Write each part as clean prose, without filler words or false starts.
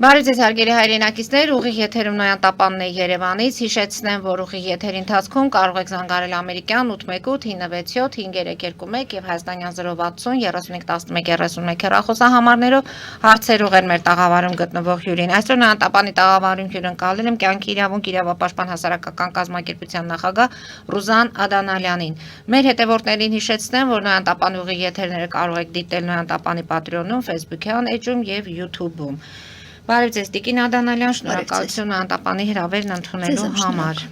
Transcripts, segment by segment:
Բարև ձեզ հարգելի հայրենակիցներ, ուղիղ եթերում Նոյան Տապանն է Երևանից, հիշեցնեմ, որ ուղիղ եթերի ընթացքում կարող եք զանգարել ամերիկյան 818-997-531 եւ հայաստանյան 060-3111-31 հեռախոսահամարներով հարցեր ուղղել մեր տաղավարում գտնվող հյուրին։ Այսօր Նոյան Տապանի տաղավարում հյուրընկալել եմ կյանքի իրավունք իրավապաշտպան հասարակական կազմակերպության նախագահ Ռուզան Ադանալյանին։ Մեր հետևորդներին հիշեցնեմ, որ Նոյան Տապանի ուղիղ եթերները կարող եք դիտել Նոյան Տապանի Patreon-ում, Facebook-յան էջում եւ YouTube-ում։ Բարև ձեզ, Տիկին Ադանալյան, շնորհակալություն Նոյան Տապանի հրավերն ընդունելու համար։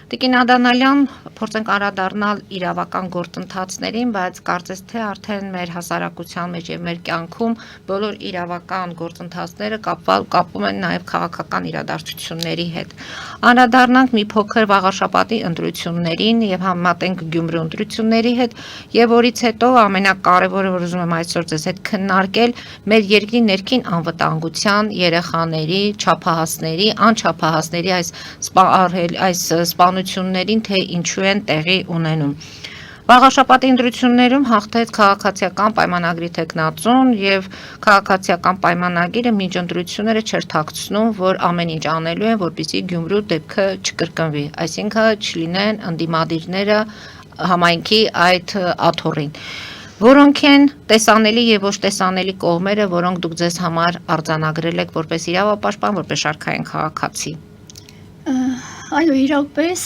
Տիկին Ադանալյան, փորձենք անդրադառնալ իրավական գործընթացներին, բայց կարծես թե արդեն մեր հասարակության մեջ եւ մեր կյանքում բոլոր իրավական գործընթացները կապվում են նաեւ քաղաքական իրադարձությունների հետ։ Անդրադառնանք մի փոքր վաղաշաբաթի ընտրություններին եւ համատենք Գյումրու ընտրությունների հետ եւ որից հետո ամենակարևորը, որ ուզում եմ այսօր ձեզ հետ քննարկել, մեր երկրի ներքին անվտանգության, երեխաների, չափահասների, անչափահասների այս սպանություններին, թե ինչու են տեղի ունենում։ Վաղաշաբաթի ընտրություններում հաղթեց քաղաքացիական պայմանագրի թեկնածուն եւ քաղաքացիական պայմանագիրը մինչ ընտրությունները չէր թաքցնում, որ ամեն ինչ անելու են, որպեսզի Գյումրու դեպքը չկրկնվի, այսինքն չլինեն ընդդիմադիրները համայնքի այդ աթոռին։ Որոնք են տեսանելի եւ ոչ տեսանելի կողմերը, որոնք դուք ձեզ համար արձանագրել եք որպես իրավապաշտպան, որպես շարքային քաղաքացի։ Այո, իրապես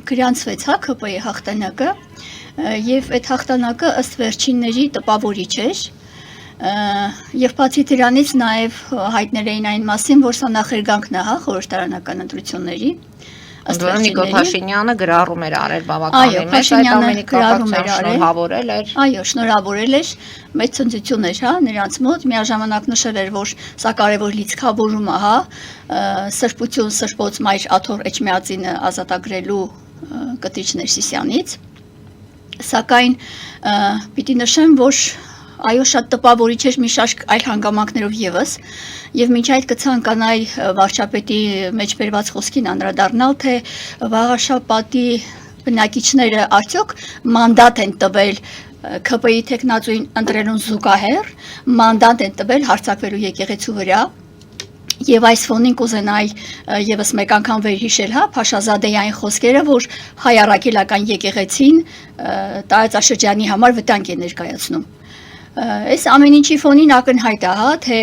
գրանցվեց ՀԿՊ-ի հաղթանակը եւ այդ հաղթանակը ըստ վերջինների տպավորիչ էր եւ բացի դրանից նաեւ հայտնել էին այն մասին, որ սա նախերգանքն է խորհրդարանական ընտրությունների Նիկոլ Փաշինյանը գրառում էր արել բավականին մեծ, այդ ամենի կապակցությամբ շնորհավորել էր։ Այո, շնորհավորել էր, մեծ ցնծություն էր, նրանց մոտ, միաժամանակ նշել էր, որ սա կարևոր լիցքավորում է, սրբություն սրբոց մայր Աթոռ Էջմիածինը ազատագրելու Կտրիչ Ներսիսյանից, սակայն պիտի նշեմ, որ այո, շատ տպավորիչ էր մի շարք այլ հանգամանքներով եւս, եւ մինչ այդ կցանկանայի վարչապետի մեջ բերված խոսքին անդրադառնալ, թե վաղաշաբաթի բնակիչները արդյոք մանդատ են տվել ԿՊ-ի տեխնացուին ընտրելուն զուգահեռ, մանդատ են տվել հարձակվելու եկեղեցու վրա, եւ այս ֆոնին կուզենայի եւս մեկ անգամ վերհիշել, Փաշազադեի այն խոսքերը, որ հայ առաքելական եկեղեցին տարածաշրջանի համար վտանգ է ներկայացնում։ Այս ամեն ինչի ֆոնին ակնհայտ է, թե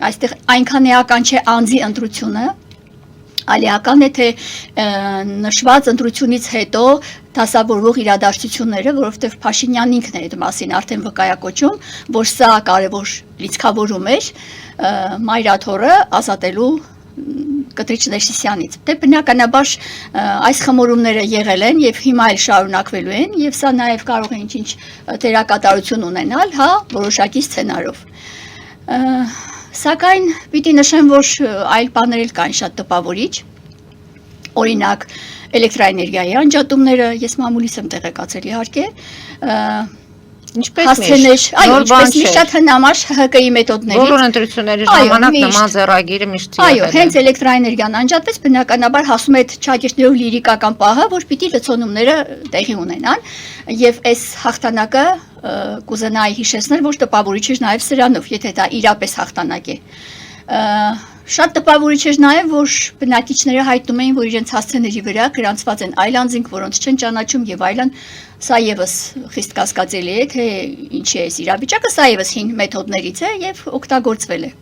այստեղ այնքան էական չէ անձի ընտրությունը, այլ էական է, թե նշված ընտրությունից հետո դասավորվող իրադարձությունները, որովհետև Փաշինյանն ինքն է այդ մասին արդեն վկայակոչում, որ սա կարևոր լիցքավորում էր Մայր Աթոռը ազատելու Կտրիչ Ներսիսյանից։ Դե բնականաբար այս խմորումները եղել են եւ հիմա էլ շարունակվելու են եւ սա նաեւ կարող է ինչ-ինչ դերակատարություն ունենալ, որոշակի սցենարով։ Սակայն պիտի նշեմ, որ այլ բաներ էլ կան շատ տպավորիչ։ Օրինակ, էլեկտրաէներգիայի անջատումները, ես մամուլից եմ տեղեկացել իհարկե, Ինչպես մի շատ հնամաշ ՀԿ-ի մեթոդներից։ Բոլոր ընտրությունների ժամանակ նման ձեռագիրը միշտ եղել է։ Այո, հենց էլեկտրաէներգիան անջատվեց, բնականաբար հասում է ճակերտներով լիրիկական պահը, որ պիտի լցոնումները տեղի ունենան, եւ այս հաղթանակը կուզենայի հիշեցնել, որ տպավորիչ էր նաեւ սրանով, եթե դա իրապես հաղթանակ է։ Շատ տպավորիչ էր նաև, որ բնակիչները հայտնում էին, որ իրենց հասցեների վրա գրանցված են այլ անձինք, որոնց չեն ճանաչում եւ այլն, սա եւս խիստ կասկածելի է, թե ինչ է այս իրավիճակը, սա եւս հին մեթոդներից է եւ օգտագործվել է։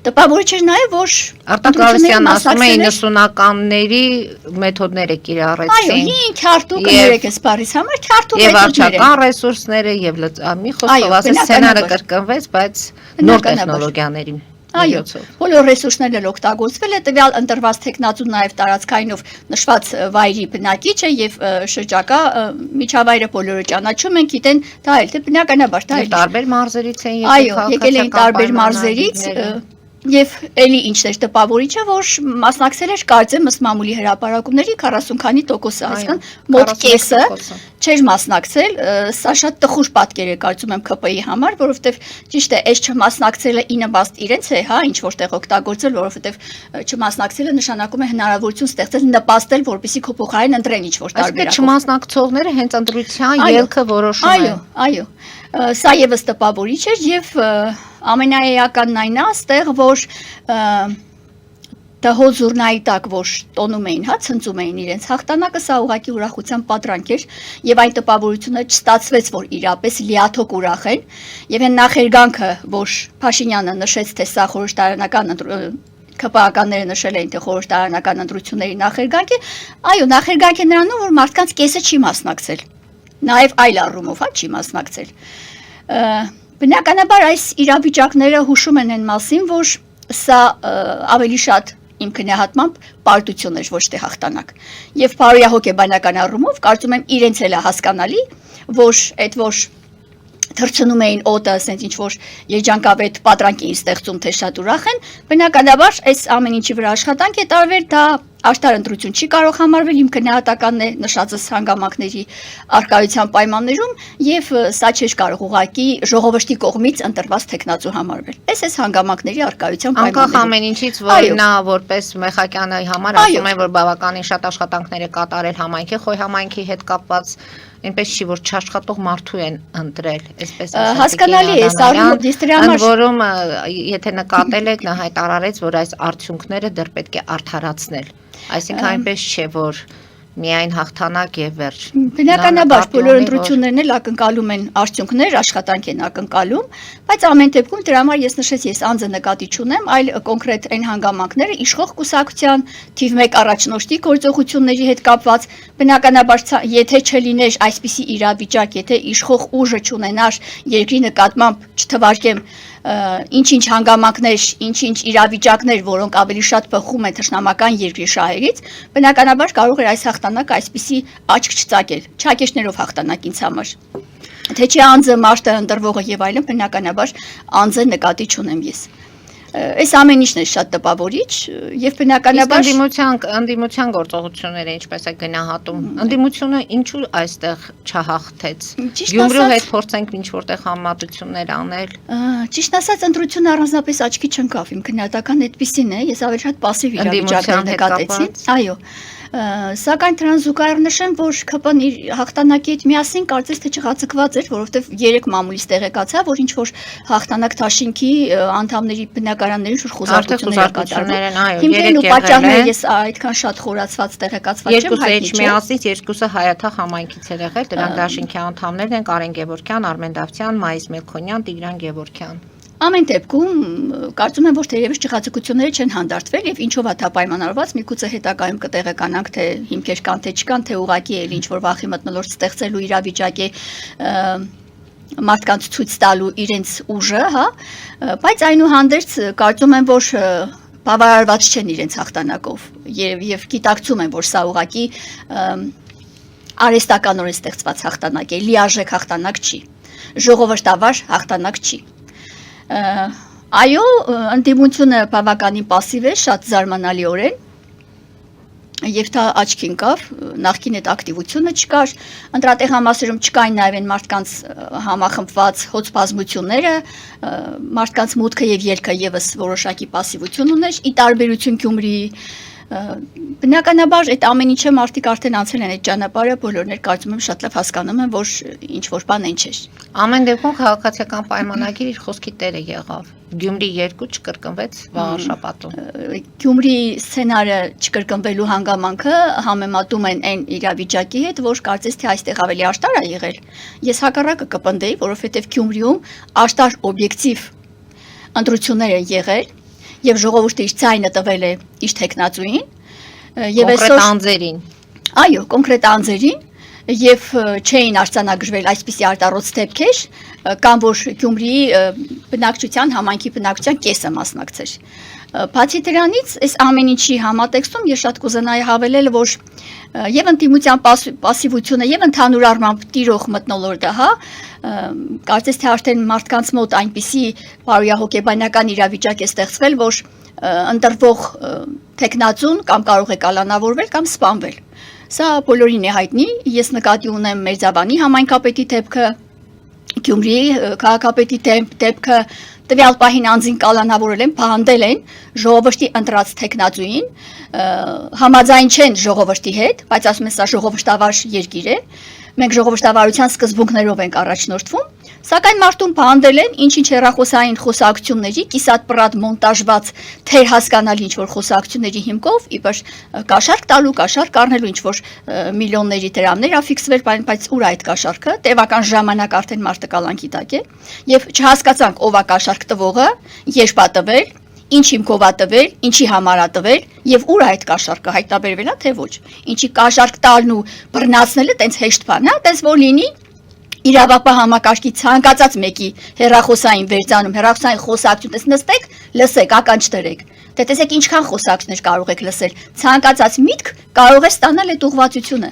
Տպավորիչ էր նաև, որ Արտակալսյան ասում է 90-ականների մեթոդները կիրառեցին։ Այո, հին քարտուկը երեք է սպառից համար, քարտուկ եւ վարչական ռեսուրսները եւ մի խոսքով ասած սցենարը կրկնվեց, բայց նոր տեխնոլոգիաների Այո, բոլոր ռեսուրսներն էլ օգտագործվել է, տվյալ ընտրված տեխնացուն նաև տարածքայինով նշված վայրի բնակիչ է եւ շրջակա միջավայրը բոլորը ճանաչում են, գիտեն, դա էլ թե բնականաբար դա էլ տարբեր մարզերից են եկել, այո, եկել են տարբեր մարզերից Եվ էլի ինչն էր տպավորիչը, որ մասնակցել էր կարծեմ ըստ մամուլի հրապարակումների 40 քանի տոկոսը, այսինքն մոտ կեսը չէր մասնակցել, սա շատ տխուր պատկեր է կարծում եմ ԿՊ-ի համար, որովհետև ճիշտ է, այս չմասնակցելը ի նպաստ իրենց է, հա, ինչ որտեղ օգտագործել, որովհետև չմասնակցելը նշանակում է հնարավորություն ստեղծել, նպաստել, որպեսզի քո փոխարեն ընտրեն ինչ որ տարբերակով։ Այսինքն չմասնակցողները հենց ընտրության ելքը որոշում են։ Այո, այո։ Սա եւս տպավորիչ էր եւ ամենաեականն այն է, այստեղ որ դահոլ զուրնայի տակ, որ տոնում էին, հա, ցնծում էին իրենց հաղթանակը, սա ուղղակի ուրախության պատրանք էր, եւ այն տպավորությունը չստացվեց, որ իրապես լիաթոք ուրախ են, եւ այն նախերգանքը, որ Փաշինյանը նշեց, թե սա խորհրդարանական ԿՊԱ-ականները նշել էին, թե խորհրդարանական ընտրությունների նախերգանք է, այո, նախերգանք է նրանով, որ մարդկանց կեսը չի մասնակցել, նաեւ այլ առումով, հա, չի մասնակցել։ Բնականաբար այս իրավիճակները հուշում են այն մասին, որ սա ավելի շատ իմ քննադատմամբ պարտություն էր, ոչ թե հաղթանակ։ Եվ Փարոյա հոգեբանական առումով կարծում եմ իրենց էլ է հասկանալի, որ այդ որ թռցնում էին օդը, ասենց ինչ որ երջանկավետ պատրանք էին ստեղծում, թե շատ ուրախ են, բնականաբար այս ամեն ինչի վրա աշխատանք է տարվել, դա աշտար ընտրություն չի կարող համարվել, իմ քննադատականն է նշածս հանգամանքների արկայության պայմաններում եւ սա չէր կարող ուղղակի ժողովրդի կողմից ընտրված տեխնացու համարվել։ Այս հանգամանքների արկայության պայմաններում։ Անկախ ամեն ինչից, որ նա որպես Մեխակյանի համար ասում է, որ բավականին շատ աշխատանքներ է կատարել համայնքի, խոյ համայնքի հետ կապված, այնպես չի, որ չաշխատող մարդու են ընտրել, այսպես ասած։ Հասկանալի է, ընդ որում, եթե նկատել եք, նա հայտարարեց, որ այս արդյունքները դեռ պետք է արդարացնել։ Այսինքն այնպես չէ, որ միայն հաղթանակ եւ վերջ։ Բնականաբար բոլոր ընտրություններն էլ ակնկալում են արդյունքներ, աշխատանք են ակնկալում, բայց ամեն դեպքում դրա համար ես նշեցի, ես անձը նկատի չունեմ, այլ կոնկրետ այն հանգամանքները իշխող կուսակցության թիվ 1 առաջնորդի գործողությունների հետ կապված, բնականաբար եթե չլիներ այսպիսի իրավիճակ, եթե իշխող ուժը չունենար երկրի նկատմամբ, չթվարկեմ ինչ-ինչ հանգամանքներ, ինչ-ինչ իրավիճակներ, որոնք ավելի շատ բխում են թշնամական երկրի շահերից, բնականաբար կարող էր այս հաղթանակը այսպիսի աչք չծակել, չակեշներով հաղթանակ ինձ համար։ Թե չի անձը, մարդը, ընտրվողը եւ այլն, բնականաբար անձը նկատի չունեմ ես։ Այս ամեն ինչն է շատ տպավորիչ եւ բնականաբար ընդդիմության գործողությունները ինչպես է գնահատում։ Ընդդիմությունը ինչու այստեղ չհաղթեց։ Գյումրու հետ փորձենք ինչ որտեղ համատություններ անել։ Ճիշտ ասած, ընտրությունը առանձնապես աչքի չընկավ, իմ քննադատական այդպեսին է, ես ավելի շատ пассив իրավիճակներ նկատեցի։ Այո։ Սակայն դրան զուգահեռ նշեմ, որ ԿՊ-ն իր հաղթանակի հետ միասին կարծես թե չղացկված էր, որովհետև 3 մամուլից տեղեկացա, որ ինչ որ հաղթանակ Թաշինքի անդամների բնակարաններին շուտ խոզարտություններ կատարվում։ Հիմքերն ու պատճառները ես այդքան շատ խորացված տեղեկացված չեմ, հայտնի չէ։ Միասից երկուսը հայաթաղ համայնքից էր եղել, դրանք Թաշինքի անդամներն են Կարեն Գևորգյան, Արմեն Դավթյան, Մայիս Մելքոնյան, Տիգրան Գևորգյան։ Ամեն դեպքում կարծում եմ, որ թերևս չղացիկությունները չեն հանդարտվել եւ ինչով է դա պայմանավորված, միգուցե հետագայում կտեղեկանանք, թե հիմքեր կան թե չկան, թե ուղղակի է ինչ որ վախի մթնոլորտ ստեղծելու իրավիճակ է մարդկանց ցույց տալու իրենց ուժը, հա, բայց այնուհանդերձ կարծում եմ, որ բավարարված չեն իրենց հաղթանակով եւ գիտակցում են, որ սա ուղղակի արհեստականորեն ստեղծված հաղթանակ է, լիարժեք հաղթանակ չի, ժողովրդավար հաղթանակ չի։ Այո, ընդդիմությունը բավականին пассив է, շատ զարմանալիորեն, եւ դա աչքի ընկավ, նախքին այդ ակտիվությունը չկար, ընտրատեղամասերում չկային նաեւ այն մարդկանց համախմբված հոծբազմությունները, մարդկանց մուտքը եւ ելքը եւս որոշակի пассивություն ուներ, ի տարբերություն Գյումրիի Բնականաբար այդ ամեն ինչը մարդիկ արդեն անցել են այդ ճանապարհը, բոլորն էլ կարծում եմ շատ լավ հասկանում են, որ ինչ որ բան այն չէ։ Ամեն դեպքում քաղաքացիական պայմանագիր իր խոսքի տերը եղավ։ Գյումրի 2 չկրկնվեց վաղաշաբաթում։ Գյումրի սցենարը չկրկնվելու հանգամանքը համեմատում են այն իրավիճակի հետ, որ կարծես թե այստեղ ավելի աշտար է եղել։ Ես հակառակը կպնդեի, որովհետև Գյումրիում աշտար օբյեկտիվ ընտրություններ են եղել եւ ժողովուրդը իր ցայնը տվել է իր տեխնացուին եւ այսօր անձերին։ Այո, կոնկրետ անձերին եւ չէին արձանագրվել այսպիսի արտառոց դեպքեր, կամ որ Գյումրիի բնակչության համայնքի բնակչության կեսը մասնակցեր։ Բացի դրանից, այս ամեն ինչի համատեքստում ես շատ կուզենայի հավելել, որ եւ ընդդիմության пассивությունը եւ ընդհանուր առմամբ տիրող մթնոլորտը, հա, կարծես թե արդեն մարդկանց մոտ այնպիսի բարոյահոգեբանական իրավիճակ է ստեղծվել, որ ընտրվող տեխնացուն կամ կարող է կալանավորվել կամ սպանվել։ Սա բոլորին է հայտնի, ես նկատի ունեմ Մերձավանի համայնքապետի դեպքը, Գյումրիի քաղաքապետի դեպքը, տվյալ պահին անձին կալանավորել են, փահանդել են ժողովրդի ընտրած տեխնացուին, համաձայն չեն ժողովրդի հետ, բայց ասում են սա ժողովրդավար երկիր է, մենք ժողովրդավարության սկզբունքներով ենք առաջնորդվում, Սակայն մարդուն բանդել են ինչ-ինչ հեռախոսային խոսակցությունների, կիսատ պրատ մոնտաժված թեր հասկանալի ինչ-որ խոսակցությունների հիմքով, իբր կաշարք տալու, կաշարք առնելու ինչ-որ միլիոնների դրամներ աֆիքսվել, բայց ուր այդ կաշարքը, տևական ժամանակ արդեն մարդը կալանքի տակ է, եւ չհասկացանք ով է կաշարք տվողը, երբ է տվել, ինչ հիմքով է տվել, ինչի համար է տվել եւ ուր այդ կաշառքը հայտնաբերվել է թե ոչ։ Ինչի կաշառք տալն ու բռնացնելը տենց հեշտ բան է, տես որ լինի իրավապահ համակարգի ցանկացած մեկի հերախոսային վերցանում, հերախոսային խոսակցություն, տես նստեք, լսեք, ականջ դրեք։ Դե տեսեք ինչքան խոսակցություններ կարող եք լսել։ Ցանկացած միտք կարող է ստանալ այդ ուղղվածությունը։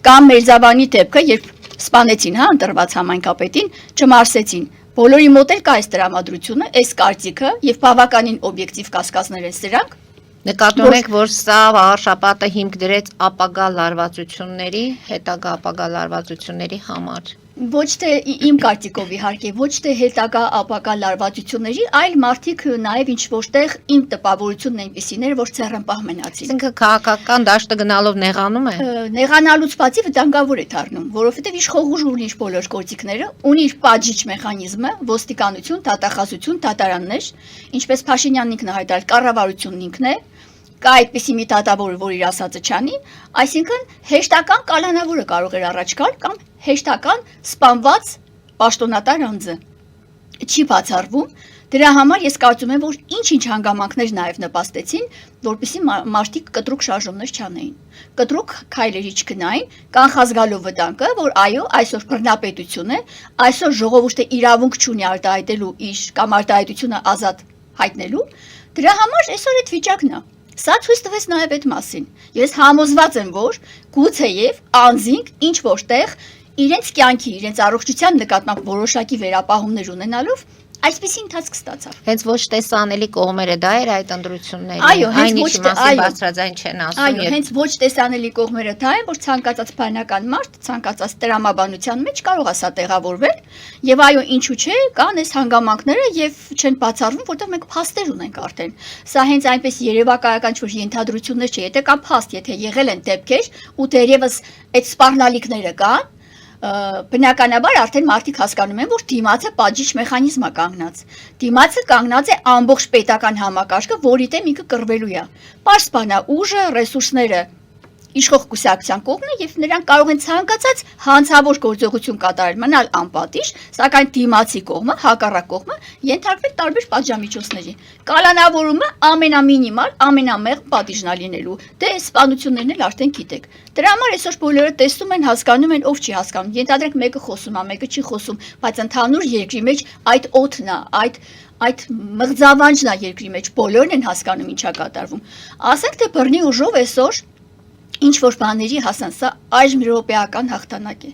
Կամ Մերձավանի դեպքը, երբ սպանեցին, հա, ընտրված համայնքապետին, չմարսեցին։ Բոլորի մոտ էլ կա այս տրամադրությունը, այս կարծիքը եւ բավականին օբյեկտիվ կասկածներ են սրանք։ Նկատում եք, որ սա վարշապատը հիմք դրեց ապագա լարվածությունների, հետագա ապագա լարվածությունների համար։ Ոչ թե իմ կարծիքով իհարկե, ոչ թե հետագա ապագա լարվածությունների, այլ մարդիկ նաև ինչ որտեղ իմ տպավորությունն այնպիսին էր, որ ցերրամպահ մնացին։ Այսինքն քաղաքական դաշտը գնալով նեղանում է։ Նեղանալուց բացի վտանգավոր է դառնում, որովհետև իշխողուժ ունի իր բոլոր գործիքները, ունի իր պատժիչ մեխանիզմը, ոստիկանություն, դատախազություն, դատարաններ, ինչպես Փաշինյանն ինքն է հայտարարել, կառավարությունն ինքն է, կա այդպիսի մի դատավոր, որ իր ասածը չանի, այսինքն հեշտական կալանավորը կարող էր առաջ գալ կամ հեշտական սպանված պաշտոնատար անձը չի բացառվում։ Դրա համար ես կարծում եմ, որ ինչ-ինչ հանգամանքներ նաև նպաստեցին, որպեսզի մարդիկ կտրուկ շարժումներ չանեին, կտրուկ քայլերի չգնային, կանխազգալով վտանգը, որ այո, այսօր բռնապետություն է, այսօր ժողովուրդը իրավունք չունի արտահայտելու իր կամ արտահայտությունը ազատ հայտնելու, դրա համար այսօր այդ վիճակն է։ Սա ցույց տվեց նաև այդ մասին։ Ես համոզված եմ, որ գուցեև անձինք ինչ որտեղ իրենց կյանքի, իրենց առողջության նկատմամբ որոշակի վերապահումներ ունենալով այսպիսի ընթացք ստացավ։ Հենց ոչ տեսանելի կողմերը դա էր այդ ընտրությունների։ Այո, հենց ոչ բարձրաձայն չեն ասում։ Այո, հենց ոչ տեսանելի կողմերը դա է, որ ցանկացած բանական մարդ, ցանկացած տրամաբանության մեջ կարող է սա տեղավորվել, եւ այո, ինչու՞ չէ, կան այս հանգամանքները եւ չեն բացառվում, որտեղ մենք փաստեր ունենք արդեն։ Սա հենց այնպես երևակայական չէ, որ ենթադրություններ չէ, եթե կա փաստ, եթե եղել են դեպքեր ու դերևս այդ սպառնալիքները կան, բնականաբար արդեն մարդիկ հասկանում են, որ դիմացը պատժիչ մեխանիզմ է կանգնած։ Դիմացը կանգնած է ամբողջ պետական համակարգը, որի դեմ ինքը կռվելու է։ Պարզ բան է, ուժը, ռեսուրսները իշխող կուսակցության կողմն է եւ նրանք կարող են ցանկացած հանցավոր գործողություն կատարել, մնալ անպատիժ, սակայն դիմացի կողմը, հակառակ կողմը ենթարկվել տարբեր պատժամիջոցների։ Կալանավորումը ամենամինիմալ, ամենամեղ պատիժն է լինելու։ Դե սպանություններն էլ արդեն գիտեք։ Դրա համար այսօր բոլորը տեսնում են, հասկանում են, ով չի հասկանում։ Ենթադրենք մեկը խոսում է, մեկը չի խոսում, բայց ընդհանուր երկրի մեջ այդ օդն է, այդ մղձավանջն է երկրի մեջ, բոլորն են հասկանում ինչա կատարվում։ Ասենք թե բռնի ուժով այսօր ինչ որ բաների հասան, սա այժմ րոպեական հաղթանակ է,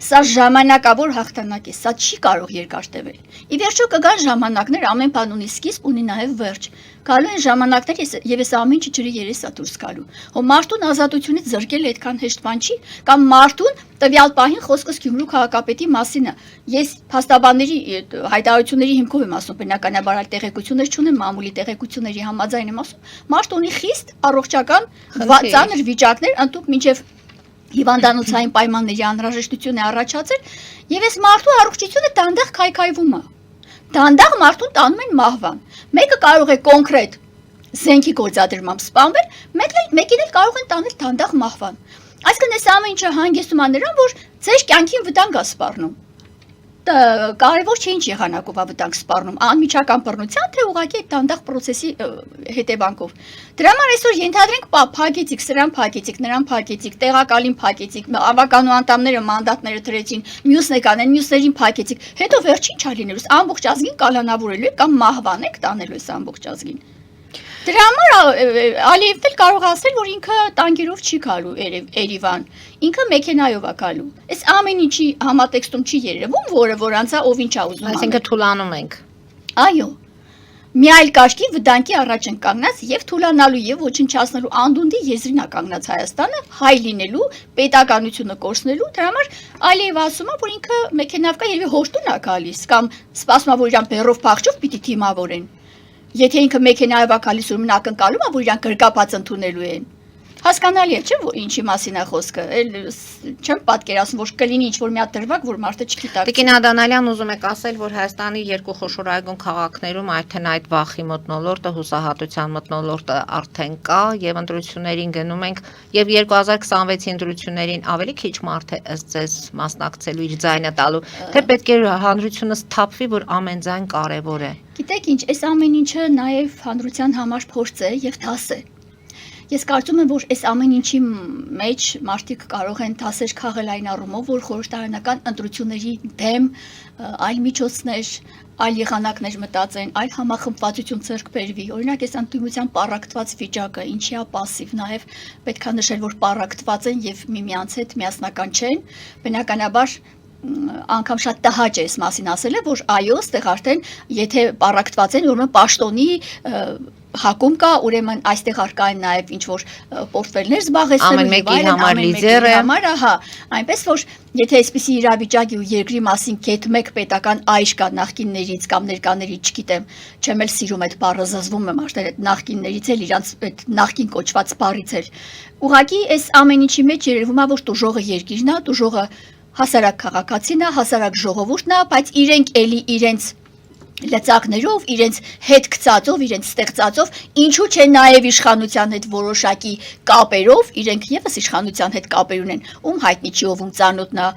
սա ժամանակավոր հաղթանակ է, սա չի կարող երկար տևել։ Ի վերջո կգան ժամանակներ, ամեն բան ունի սկիզբ, ունի նաև վերջ։ Գալու են ժամանակներ եւ այս ամեն ինչը ջրի երես է դուրս գալու։ Հո մարդուն ազատությունից զրկել այդքան հեշտ բան չի, կամ մարդուն տվյալ պահին խոսքս Գյումրու քաղաքապետի մասին է։ Ես փաստաբանների հայտարարությունների հիմքով եմ ասում, բնականաբար այլ տեղեկություններ չունեմ, մամուլի տեղեկությունների համաձայն եմ ասում, մարդ ունի խիստ առողջական ծանր վիճակներ, ընդհանուր մինչև հիվանդանոցային պայմանների անհրաժեշտություն է առաջացել, եւ այս մարդու առողջությունը դանդաղ քայքայվում է։ Դանդաղ մարդուն տանում են մահվան։ Մեկը կարող է կոնկրետ զենքի գործադրմամբ սպանվել, մեկին էլ կարող են տանել դանդաղ մահվան։ Այսինքն այս ամեն ինչը հանգեցնում է նրան, որ ձեր կյանքին վտանգ է սպառնում։ Կարևոր չէ ինչ եղանակով է վտանգ սպառնում, անմիջական բռնության, թե ուղղակի այդ դանդաղ process-ի հետևանքով։ Դրա համար այսօր ենթադրենք փակեցիք, սրան փակեցիք, նրան փակեցիք, տեղակալին փակեցիք, ավականու անդամները մանդատները դրեցին, մյուսն կանեն, մյուսներին փակեցիք, հետո վերջին չա լինելու, ամբողջ ազգին կալանավորելու եք կամ մահվան եք տանելու այս ամբողջ ազգին։ Դրա համար Ալիևն էլ կարող է ասել, որ ինքը տանկերով չի գալու Երևան, ինքը մեքենայով է գալու։ Այս ամեն ինչի համատեքստում չի երևում, որ անցա ով ինչ է ուզում։ Այսինքն թուլանում ենք։ Այո։ Մի այլ կաշկի վտանգի առաջ են կանգնած եւ թուլանալու եւ ոչնչացնելու անդունդի եզրին է կանգնած Հայաստանը, հայ լինելու, պետականությունը կորցնելու։ Դրա համար Ալիևը ասում է, որ ինքը մեքենայով կա եւ հոշտուն է գալիս, կամ սպասում է, որ իրան բերով փախչով պիտի թիմավորեն։ Եթե ինքը մեքենայով է գալիս ու մն ակնկալում է, որ իրան գրկապած ընդունելու են։ Հասկանալի է, չէ՞ որ ինչի մասին է խոսքը։ Էլ չեմ պատկերացնում, որ կլինի ինչ-որ մի հատ դրվագ, որ մարդը չգիտա։ Տիկին Ադանալյան ուզում եք ասել, որ Հայաստանի երկու խոշոր այգուն քաղաքներում արդեն այդ վախի մթնոլորտը, հուսահատության մթնոլորտը արդեն կա եւ ընտրություններին գնում ենք եւ 2026-ի ընտրություններին ավելի քիչ մարդ է ըստ ձեզ մասնակցելու իր ձայնը տալու, թե պետք է հանրությունը սթափվի, որ ամեն ձայն կարեւոր է։ Գիտեք ինչ, այս ամեն ինչը նաեւ հանրության համար փորձ է եւ դաս է։ Ես կարծում եմ, որ այս ամեն ինչի մեջ մարդիկ կարող են դասեր քաղել այն առումով, որ խորհրդարանական ընտրությունների դեմ այլ միջոցներ, այլ եղանակներ մտածեն, այլ համախմբվածություն ձեռք բերվի։ Օրինակ, այս ընդդիմության պառակտված վիճակը, ինչի է պասիվ, նաև պետք է նշել, որ պառակտված են եւ միմյանց հետ միասնական չեն։ Բնականաբար անգամ շատ տհաճ է այս մասին ասելը, որ այո, ստեղ արդեն եթե պառակտված են, ուրեմն պաշտոնի հակում կա, ուրեմն այստեղ արկա են նաև ինչ որ պորտֆելներ զբաղեցնելու ամեն մեկի համար լիդեր է, ահա, այնպես որ եթե այսպիսի իրավիճակի ու երկրի մասին կետ-մեկ պետական այժ կա նախկիններից կամ ներկաներից, չգիտեմ, չեմ էլ սիրում այդ բառը, զզվում եմ արդեն այդ նախկիններից էլ իրանց այդ նախկին կոչված բառից էլ։ Ուղղակի այս ամեն ինչի մեջ երևում է, որ տուժողը երկիրն է, տուժողը հասարակ քաղաքացին է, հասարակ ժողովուրդն է, բայց իրենք էլի իրենց լծակներով, իրենց հետ գծածով, իրենց ստեղծածով, ինչու՞ չէ նաև իշխանության հետ որոշակի կապերով, իրենք եւս իշխանության հետ կապեր ունեն, ում հայտնի չի ով ում ծանոթն է,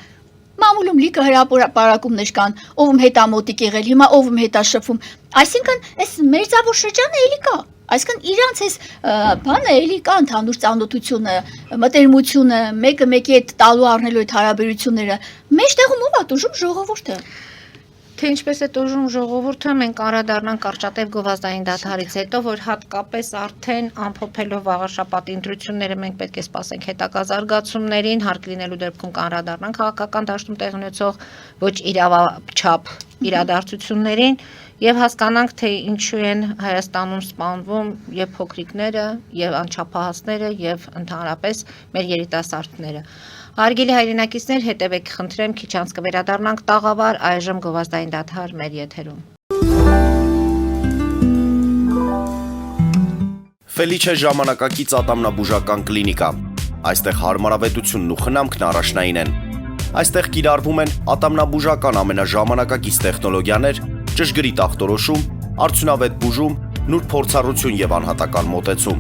մամուլում լիքը հրապարակումներ կան, ով ում հետ է մոտիկ եղել, հիմա ով ում հետ է շփվում, այսինքն այս մերձավոր շրջանը էլի կա, այսինքն իրանց այս բանը էլի կա ընդհանուր ծանոթությունը, մտերմությունը, մեկը մեկի հետ տալու առնելու այդ հարաբերությունները, մեջտեղում ով է տուժում ժողովուրդը։ Թե ինչպես է տուժում ժողովուրդը, մենք անդրադառնանք կարճատև գովազդային դադարից հետո, որ հատկապես արդեն ամփոփելով վաղաշաբաթի ընտրությունները մենք պետք է սպասենք հետագա զարգացումներին, հարկ լինելու դեպքում կանդրադառնանք քաղաքական դաշտում տեղի ունեցող ոչ իրավաչափ իրադարձություններին եւ հասկանանք, թե ինչու են Հայաստանում սպանվում եւ փոքրիկները, եւ անչափահասները, եւ ընդհանրապես մեր երիտասարդները։ Հարգելի հայրենակիցներ, հետևեք խնդրեմ, քիչ անց կվերադառնանք տաղավար, այժմ գովազդային դադար մեր եթերում։ Ֆելիչե ժամանակակից ատամնաբուժական կլինիկա։ Այստեղ հարմարավետությունն ու խնամքն առաջնային են։ Այստեղ կիրառվում են ատամնաբուժական ամենաժամանակակից տեխնոլոգիաներ, ճշգրիտ ախտորոշում, արդյունավետ բուժում, նուրբ փորձառություն եւ անհատական մոտեցում։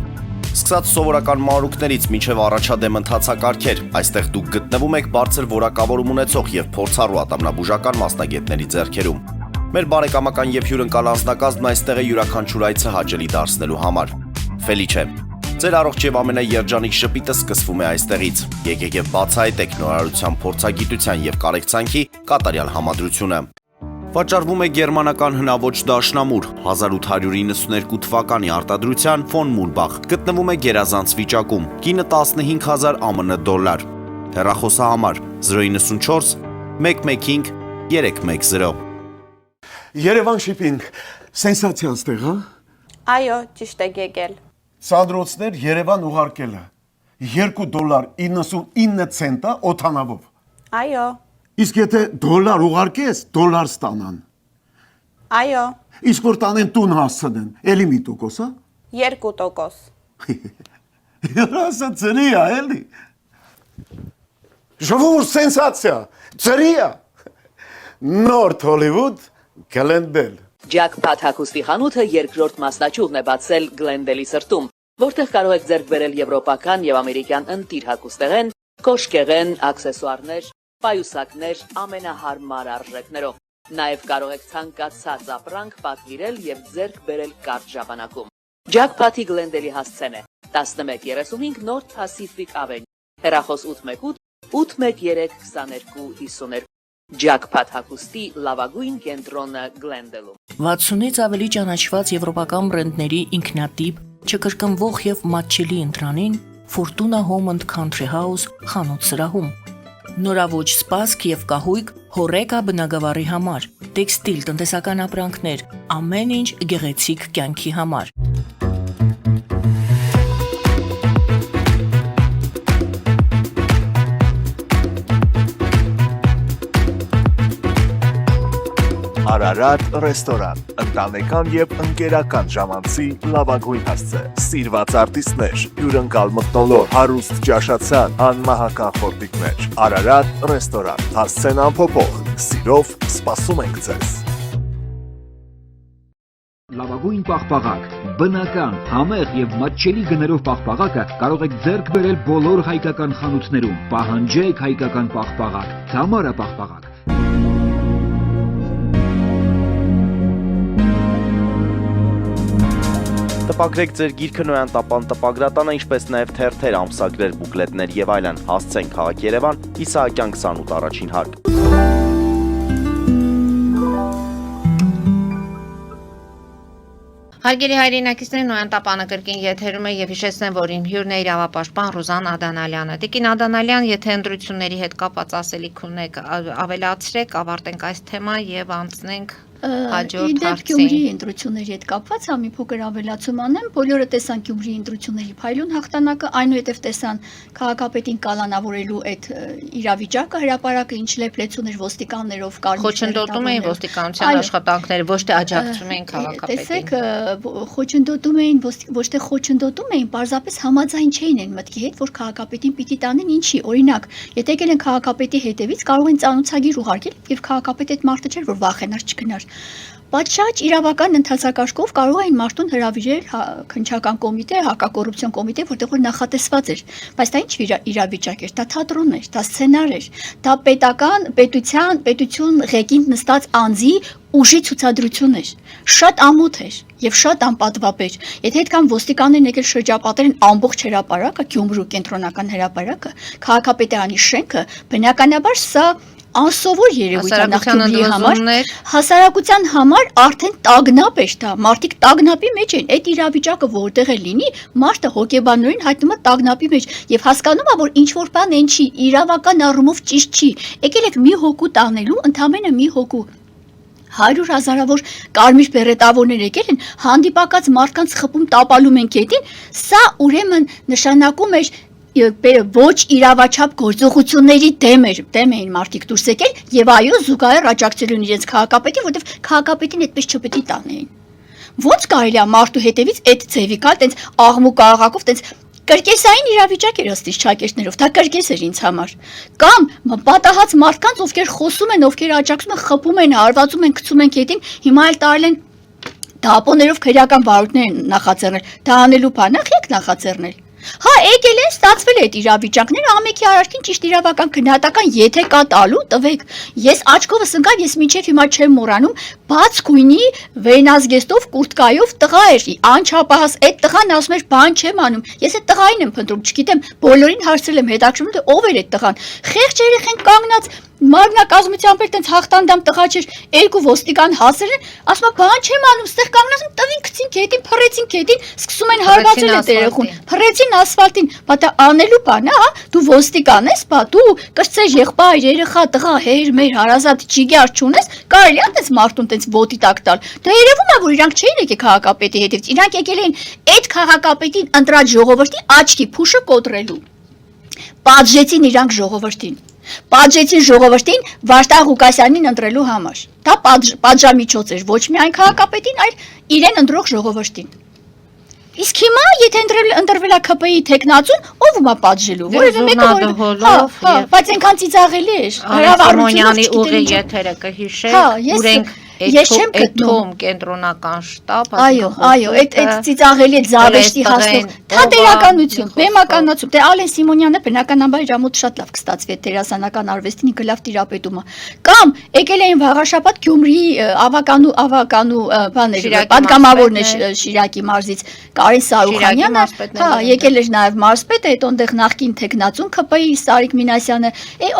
Սկսած սովորական մանրուքներից մինչև առաջադեմ ընթացակարգեր, այստեղ դուք գտնվում եք բարձր որակավորում ունեցող եւ փորձառու ատամնաբուժական մասնագետների ձեռքերում։ Մեր բարեկամական եւ հյուրընկալ անձնակազմն այստեղ է յուրաքանչյուր այցը հաճելի դարձնելու համար։ Ֆելիչե, ձեր առողջ եւ ամենաերջանիկ շպիտը սկսվում է այստեղից։ Եկեք եւ բացահայտեք նորարարության փորձագիտության եւ կարեկցանքի կատարյալ համադրությունը։ Վաճառվում է գերմանական հնաոճ դաշնամուր 1892 թվականի արտադրության ֆոն Մուրբախ, գտնվում է գերազանց վիճակում, կինը 15000 ԱՄՆ դոլար, հեռախոսահամար 094 115 310։ Երևան շիփինգ, սենսացիա ստեղ, հա։ Այո, ճիշտ եք եկել։ Սանդրոցներ Երևան ուղարկելը $2.99 օթանավով։ Այո, Իսկ եթե դոլար ուղարկես, դոլար ստանան։ այո, Իսկ որ տանեն տուն հասցնեն, էլի մի տոկոս, հա։ 2%։ Հրասը ծրի է, էլի։ Ժողովուրդ սենսացիա, ծրի է։ Նորթ Հոլիվուդ Գլենդել։ Ջաքփաթ հագուստի խանութը երկրորդ մասնաճյուղն է բացել Գլենդելի սրտում, որտեղ կարող եք ձեռք բերել եվրոպական եւ ամերիկյան ընտիր հագուստեղեն, կոշկեղեն, աքսեսուարներ, պայուսակներ ամենահարմար արժեքներով։ Նաև կարող եք ցանկացած ապրանք պատվիրել եւ ձեռք բերել կարճ ժամանակում։ Ջաքփաթի Գլենդելի հասցեն է 1135 North Pacific Avenue, հեռախոս 818 813 2252։ Ջաքփաթ հագուստի լավագույն կենտրոնը Գլենդելում։ 60-ից ավելի ճանաչված եվրոպական բրենդների ինքնատիպ, չկրկնվող եւ մատչելի ընտրանին Fortuna Home and Country House խանութ սրահում։ Նորավոճ սպասք եւ կահույք հորեկա բնագավառի համար, տեքստիլ, տնտեսական ապրանքներ, ամեն ինչ գեղեցիկ կյանքի համար։ Արարատ ռեստորան, ընտանեկան եւ ընկերական ժամանցի լավագույն հասցե, սիրված արտիստներ, հյուրընկալ մթնոլորտ, հարուստ ճաշացան, անմահական խորտիկներ, Արարատ ռեստորան, հասցեն անփոփոխ, սիրով սպասում ենք ձեզ։ Լավագույն պաղպաղակ, բնական, համեղ եւ մատչելի գներով պաղպաղակը կարող եք ձեռք բերել բոլոր հայկական խանութներում։ Պահանջեք հայկական պաղպաղակ, Թամարա պաղպաղակ։ Տպագրեք ձեր գիրքը Նոյան տապան տպագրատանը, ինչպես նաև թերթեր, ամսագրեր, բուկլետներ եւ այլն։ Հասցեն քաղաք Երևան, Իսահակյան 28 առաջին հարկ։ Հարգելի հայրենակիցներ, Նոյան տապանը կրկին եթերում է եւ հիշեցնեմ, որ իմ հյուրն է իրավապաշտպան Ռուզան Ադանալյանը։ Տիկին Ադանալյան, եթե ընտրությունների հետ կապված ասելիք ունեք, ավելացրեք, ավարտենք այս թեման եւ անցնենք հաջորդ Իդեպ Գյումրի ընտրությունների հետ կապված մի փոքր ավելացում անեմ, բոլորը տեսան Գյումրի ընտրությունների փայլուն հաղթանակը, այնուհետև տեսան քաղաքապետին կալանավորելու այդ իրավիճակը, հրապարակը ինչ լեփլեցուն էր ոստիկաններով խոչընդոտում էին ոստիկանության աշխատանքները, ոչ թե աջակցում էին քաղաքապետին։ Տեսեք, խոչընդոտում էին, ոչ թե խոչընդոտում էին, պարզապես համաձայն չէին այն մտքի հետ, որ քաղաքապետին պիտի տանեն ինչի, օրինակ, եթե եկել են քաղաքապետի հետևից, կարող են ծանոթագիր ուղարկել եւ քաղաքապետը այդ մարդը չէր, որ վախենար չգնար։ Պատշաճ իրավական ընթացակարգով կարող էին մարդուն հրավիրել քննչական կոմիտե, հակակոռուպցիոն կոմիտե, որտեղ որ նախատեսված էր, բայց դա ինչ իրավիճակ էր, դա թատրոն էր, դա սցենար էր, դա պետություն ղեկին նստած անձի ուժի ցուցադրություն էր, շատ ամոթ էր եւ շատ անպատվաբեր։ Եթե այդքան ոստիկաններն եկել շրջապատել են ամբողջ հրապարակը, Գյումրու կենտրոնական հրապարակը, քաղաքապետարանի շենքը, բնականաբար սա անսովոր երևույթ է համար, հասարակության համար արդեն տագնապ է դա, մարդիկ տագնապի մեջ են, այդ իրավիճակը որտեղ է լինի, մարդը հոգեբանորեն հայտնում է տագնապի մեջ եւ հասկանում է, որ ինչ որ բան այն չի, իրավական առումով ճիշտ չի, եկել եք մի հոգու տանելու, ընդամենը մի հոգու 100,000-ավոր կարմիր բերետավորներ եկել են, հանդիպակաց մարդկանց խփում տապալում են կետին, սա ուրեմն նշանակում էր ոչ իրավաչափ գործողությունների դեմ էին մարդիկ դուրս եկել եւ այո զուգահեռ աջակցել են իրենց քաղաքապետին, որովհետեւ քաղաքապետին այդպես չպետք է տանեին։ Ոնց կարելի է մարդու հետևից այդ ձևի գալ, տենց աղմուկ աղաղակով, տենց կրկեսային իրավիճակ էր ըստ ճակերտներով, դա կրկես էր ինձ համար։ Կամ պատահած մարդկանց, ովքեր խոսում են, ովքեր աջակցում են, խփում են, հարվածում են, գցում են կետին, հիմա էլ տարել են դապոներով քրեական վարույթներ են նախաձեռնել։ Դա անելու բան է նախաձեռնել։ Հա, եկել են, ստացվել է այդ իրավիճակները, ամենքի արարքին ճիշտ իրավական գնահատական, եթե կա տալու, տվեք։ Ես աչքովս ընկավ, ես մինչև հիմա չեմ մոռանում, բաց գույնի վենազգեստով կուրտկայով տղա էր, անչափահաս, այդ տղան ասում էր, բան չեմ անում։ Ես այդ տղային եմ փնտրում, չգիտեմ, բոլորին հարցրել եմ, հետաքրքրում թե ով էր այդ տղան։ Խեղճ երեխեն կանգնած մարմնակազմությամբ էլ տենց հաղթանդամ տղա չէր, երկու ոստիկան հասել են, ասում է բան չեմ անում, ստեղ կանգնած եմ, տվին գցին կետին, փռեցին կետին, սկսում են հարվածել այդ երեխուն, փռեցին ասֆալտին, բա դա անելու բան է, հա, դու ոստիկան ես, բա դու կրծեր եղբայր, երեխա, տղա, հեր, մեր հարազատ ջիգար չունես, կարելի է տենց մարդուն տենց ոտի տակ տալ։ Դա երևում է, որ իրանք չէին եկել քաղաքապետի հետևից, իրանք եկել էին այդ քաղաքապետին ընտրած ժողովրդի աչքի փուշը կոտրելու։ Պատժեցին իրանք ժողովրդին։ Պատժեցին ժողովրդին Վարդան Ղուկասյանին ընտրելու համար։ Դա պատժամիջոց էր ոչ միայն քաղաքապետին, այլ իրեն ընտրող ժողովրդին։ Իսկ հիմա եթե ընտրվել է ԿՊ-ի տեխնացուն, ով ումա պատժելու, որևէ մեկը որևէ, բայց այնքան ծիծաղելի էր։ Հրավառությունների ուղի եթերը կհիշեք, ուրենք Ես չեմ գտնում կենտրոնական շտաբ, այո, այդ ծիծաղելի այդ զավեշտի հասնող թատերականություն, բեմականացում, դե Ալեն Սիմոնյանը բնականաբար իր մոտ շատ լավ կստացվի այդ դերասանական արվեստին ինքը լավ տիրապետում է։ Կամ եկել էին վաղաշաբաթ Գյումրիի ավականու բաներ, պատգամավորն է Շիրակի մարզից Կարեն Սարուխանյանը, հա, եկել էր նաև մարզպետը, այդ ոնդեղ նախկին տեխնացուն ԿՊ-ի Սարիկ Մինասյանը։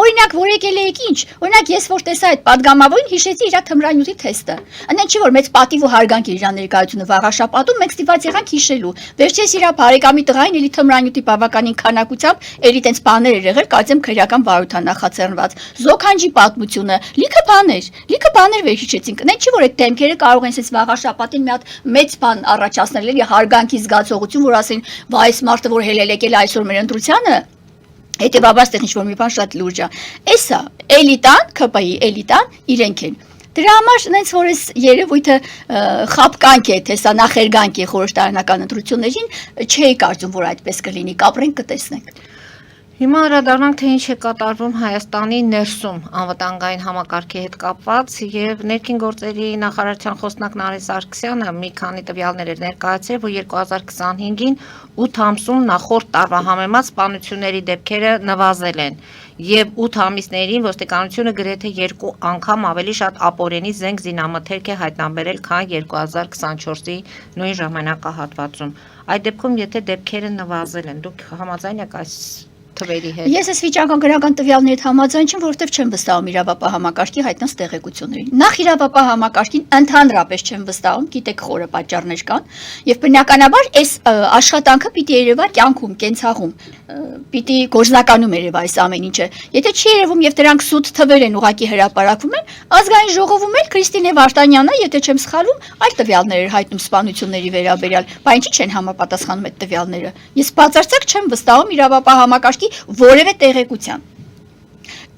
Օրինակ, որ եկել է ինչ, օրինակ ես որ տեսա այդ պատգամավորին, հիշեցի իր թմրանյութի թեստը։ Այնեն չի որ մեծ պատիվ ու հարգանք իր ներկայությունը վաղաշաբաթում մենք ստիպված եղանք հիշելու։ Վերջերս իր բարեկամի տղային էլի թմրանյութի բավականին քանակությամբ էլի տենց բաներ էր եղել, կարծեմ քրեական վարույթան նախաձեռնված։ Զոքանջի պատմությունը, լիքը բաներ վեր հիշեցինք։ Այնեն չի որ այդ դեմքերը կարող են ասես վաղաշաբաթին մի հատ մեծ բան առաջացնել էլի հարգանքի զգացողություն, որ ասեն, «Վայ, այս մարդը որ հելել եկել այսօր մեր ընտրությանը»։ Հետևաբար ստեղ ինչ որ մի բան շատ լուրջ է։ Էսա էլիտան, ԿՊ-ի էլիտան իրենք են։ Դրա համար նենց որ էս երևույթը խապկանք է, թե սա նախերգանք է խորհրդարանական ընտրություններին, չէի կարծում, որ այդպես կլինի, կապրենք կտեսնենք։ Հիմա անդրադառնանք, թե ինչ է կատարվում Հայաստանի ներսում անվտանգային համակարգի հետ կապված եւ ներքին գործերի նախարարության խոսնակ Նարէ Սարգսյանը մի քանի տվյալներ էր ներկայացրել, որ 2025-ին 8 ամսում նախորդ տարվա համեմատ սպանությունների դեպքերը նվազել են եւ 8 ամիսներին ոստիկանությունը գրեթե 2 անգամ ավելի շատ ապօրինի զենք զինամթերք է հայտնաբերել, քան 2024-ի նույն ժամանակահատվածում։ Այդ դեպքում, եթե դեպքերը նվազել են, դուք համաձայն եք այս թվերի հետ։ Ես այս վիճակական գրական տվյալների հետ համաձայն չեմ, որովհետև չեմ վստահում իրավապահ համակարգի հայտնած տեղեկություններին։ Նախ իրավապահ համակարգին ընդհանրապես չեմ վստահում, գիտեք խորը պատճառներ կան, եւ բնականաբար այս աշխատանքը պիտի երևա կյանքում, կենցաղում, պիտի գործնականում երևա այս ամեն ինչը։ Եթե չի երևում եւ դրանք սուտ թվեր են ուղակի հրապարակվում են, ազգային ժողովում էլ Քրիստինե Վարդանյանը, եթե չեմ սխալվում, այլ տվյալներ էր հայտնում սպանությունների վերաբերյալ, բայց ինչի չեն համապատասխանում այդ տվյալները։ Ես բացարձակ չեմ վստահում իրավապահ համակարգի որևէ տեղեկության։